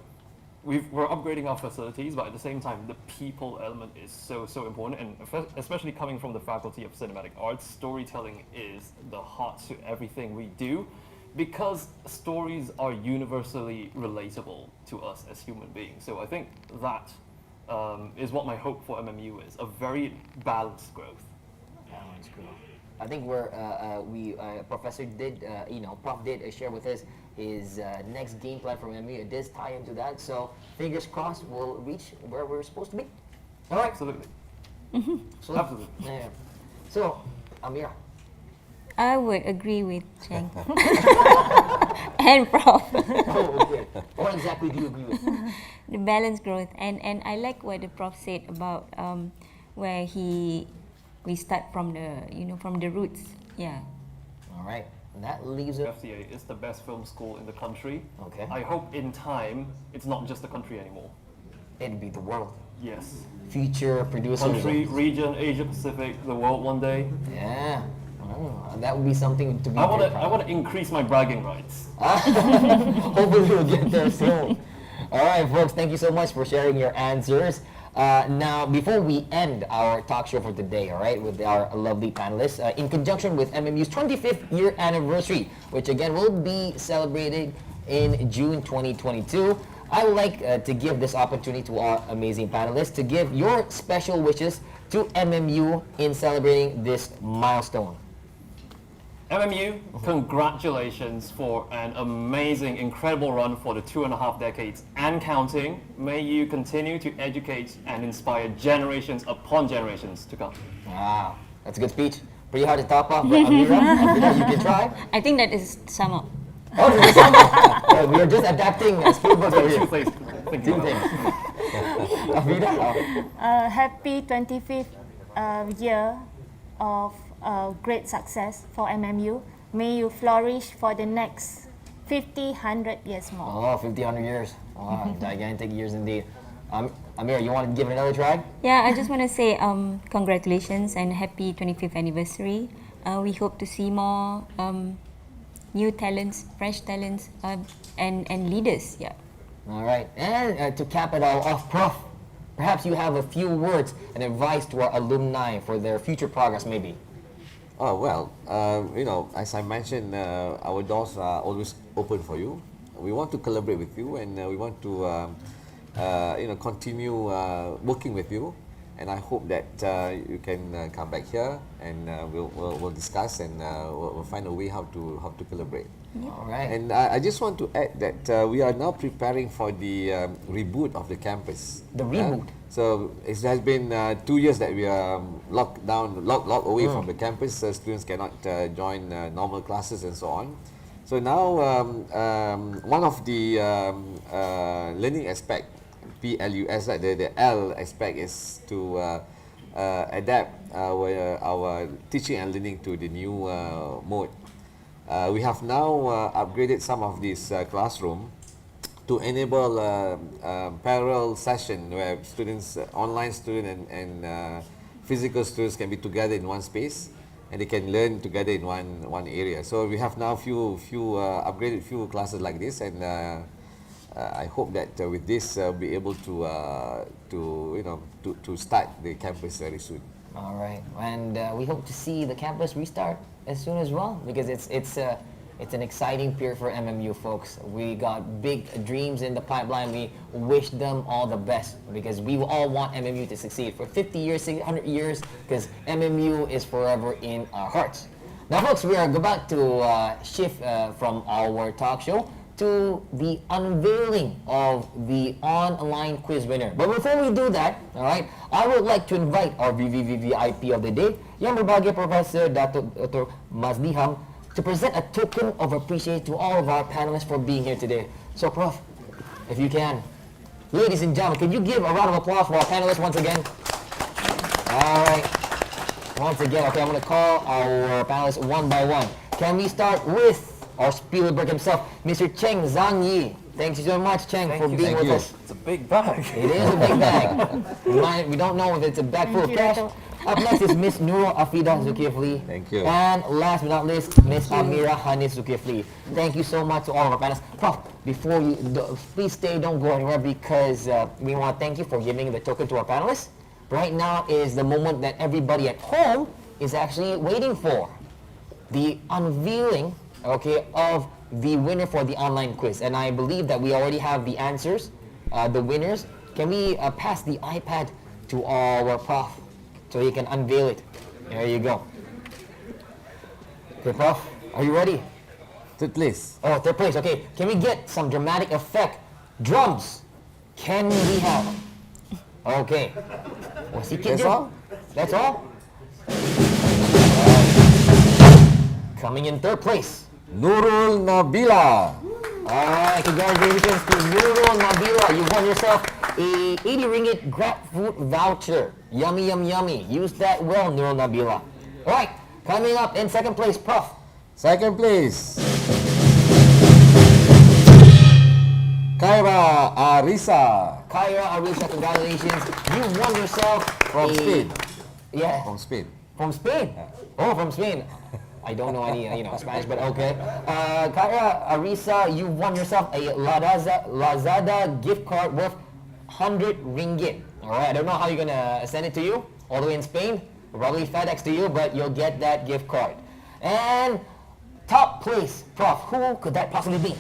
we're upgrading our facilities, but at the same time, the people element is so important, and especially coming from the Faculty of Cinematic Arts, storytelling is the heart to everything we do, because stories are universally relatable to us as human beings. So I think that is what my hope for MMU is, a very balanced growth. Balanced growth. I think Professor did, Prof did share with us his next game plan for MMU. It does tie into that, so fingers crossed we'll reach where we're supposed to be. All right. Absolutely. So, absolutely. Yeah. So, Amira. I would agree with Cheng and Prof. Oh, okay. What exactly do you agree with? The balanced growth, and I like what the Prof said about where we start from the roots. Yeah. All right. And that leaves it. FCA is the best film school in the country. Okay. I hope in time it's not just the country anymore. It'd be the world. Yes. Future producers. Country, region, Asia Pacific, the world one day. Yeah. That would be something to be. I want to increase my bragging rights. Hopefully we'll get there soon. All right, folks. Thank you so much for sharing your answers. Now, before we end our talk show for today, all right, with our lovely panelists, in conjunction with MMU's 25th year anniversary, which again will be celebrated in June 2022, I would like to give this opportunity to our amazing panelists to give your special wishes to MMU in celebrating this milestone. MMU, congratulations for an amazing, incredible run for the 2.5 decades and counting. May you continue to educate and inspire generations upon generations to come. Wow, that's a good speech. Pretty hard to top off, but Amira, you can try. I think that is sum up. Oh, this is sum up. We are just adapting Spielberg over here. Two things. Amira, Happy 25th year of great success for MMU. May you flourish for the next 50, 100 years more. Oh, 50, 100 years. Wow, gigantic years indeed. Amira, you want to give it another try? Yeah, I just want to say congratulations and happy 25th anniversary. We hope to see more new talents, fresh talents, and leaders. Yeah. All right, and to cap it all off, Prof, perhaps you have a few words and advice to our alumni for their future progress, maybe. Oh, well, as I mentioned, our doors are always open for you. We want to collaborate with you, and we want to continue working with you. And I hope that you can come back here, and we'll discuss, and we'll find a way how to collaborate. Yeah. All right. And I just want to add that we are now preparing for the reboot of the campus. The reboot. So it has been 2 years that we are locked away from the campus. Students cannot join normal classes and so on. So now one of the learning aspect, PLUS, the L aspect, is to adapt our teaching and learning to the new mode. We have now upgraded some of these classroom to enable parallel session where students, online student and physical students can be together in one space, and they can learn together in one area. So we have now upgraded few classes like this, and I hope that with this we'll be able to start the campus very soon. All right, and we hope to see the campus restart as soon as well, because it's an exciting period for MMU folks. We got big dreams in the pipeline. We wish them all the best, because we all want MMU to succeed for 50 years, 100 years, because MMU is forever in our hearts. Now folks, we are about to shift from our talk show to the unveiling of the online quiz winner. But before we do that, all right, I would like to invite our VVVVIP of the day, Yang Berbahagia Professor Dr. Mazliham, to present a token of appreciation to all of our panelists for being here today. So, Prof, if you can, ladies and gentlemen, can you give a round of applause for our panelists once again? All right. Once again, okay, I'm going to call our panelists one by one. Can we start with our Spielberg himself, Mr. Cheng Zhang Yi? Thank you so much, Cheng, for being with us. It's a big bag. It is a big bag. We don't know if it's a bag full of cash. Up next is Miss Nurul Afida Zulkifli. Thank you. And last but not least, Miss Amira Hanis Zulkifli. Thank you so much to all of our panelists. Prof, before you, please stay, don't go anywhere, because we want to thank you for giving the token to our panelists. Right now is the moment that everybody at home is actually waiting for. The unveiling, okay, of the winner for the online quiz. And I believe that we already have the answers, the winners. Can we pass the iPad to our prof so he can unveil it? There you go. Okay, Prof, are you ready? Third place. Oh, third place, okay. Can we get some dramatic effect? Drums. Can we have? Okay. That's all? That's all? Coming in third place, Nurul Nabila. Alright, congratulations to Nurul Nabila. You won yourself a 80 ringgit Grab food voucher. Yummy, yummy, yummy. Use that well, Nurul Nabila. Alright, coming up in second place, Prof. Second place, Kaira Arisa. Kaira Arisa, congratulations. You won yourself From Spain. Yeah. From Spain. From Spain? Oh, from Spain. I don't know any, Spanish, but okay. Kaira Arisa, you won yourself a Lazada gift card worth 100 ringgit. All right, I don't know how you're gonna send it to you, all the way in Spain. Probably FedEx to you, but you'll get that gift card. And top place, Prof, who could that possibly be?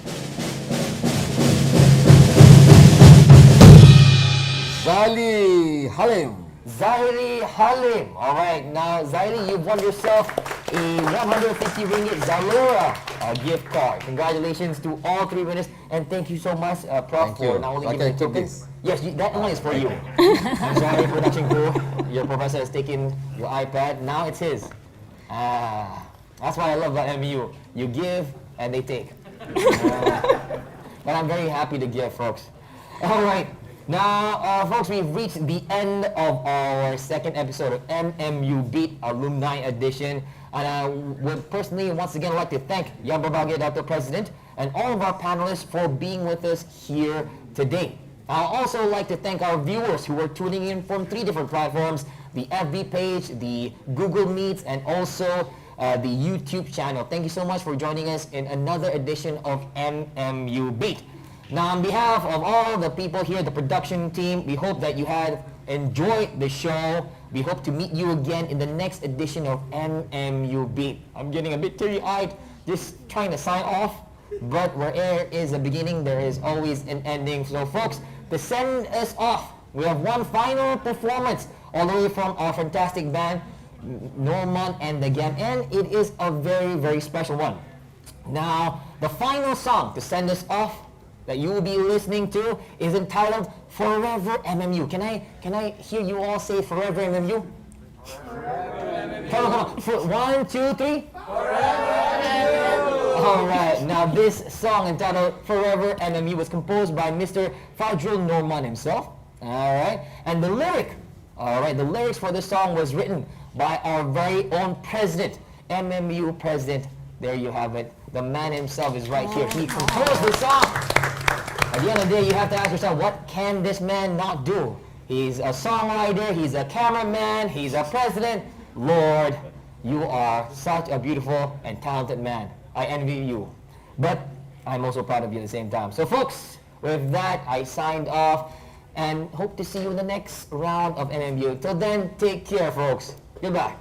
Zali Halim. Zahiri Halim. All right, now Zahiri, you've won yourself a 150 ringgit Zalora gift card. Congratulations to all three winners, and thank you so much, Prof, for not only giving the tokens. Yes, that one is for you. I'm sorry, production crew. Your professor has taken your iPad. Now it's his. That's what I love about MMU. You give and they take. But I'm very happy to give, folks. All right. Now, folks, we've reached the end of our second episode of MMU Beat Alumni Edition. And I would personally, once again, like to thank Yang Berbahagia Dr. President and all of our panelists for being with us here today. I'd also like to thank our viewers who are tuning in from 3 different platforms: the FB page, the Google Meets, and also the YouTube channel. Thank you so much for joining us in another edition of MMU Beat. Now, on behalf of all the people here, the production team, we hope that you had enjoyed the show. We hope to meet you again in the next edition of MMU Beat. I'm getting a bit teary-eyed just trying to sign off, but where there is a beginning, there is always an ending. So, folks, to send us off, we have one final performance all the way from our fantastic band, Norman and the Gang, and it is a very, very special one. Now, the final song to send us off that you will be listening to is entitled Forever MMU. Can I hear you all say Forever MMU? Come on. 1, 2, 3. Alright, now this song entitled Forever MMU was composed by Mr. Fajrul Norman himself. Alright, and the lyrics for this song was written by our very own president, MMU president. There you have it. The man himself is right here. He composed the song. At the end of the day, you have to ask yourself, what can this man not do? He's a songwriter, he's a cameraman, he's a president. Lord, you are such a beautiful and talented man. I envy you. But I'm also proud of you at the same time. So folks, with that, I signed off and hope to see you in the next round of MMU. Till then, take care, folks. Goodbye.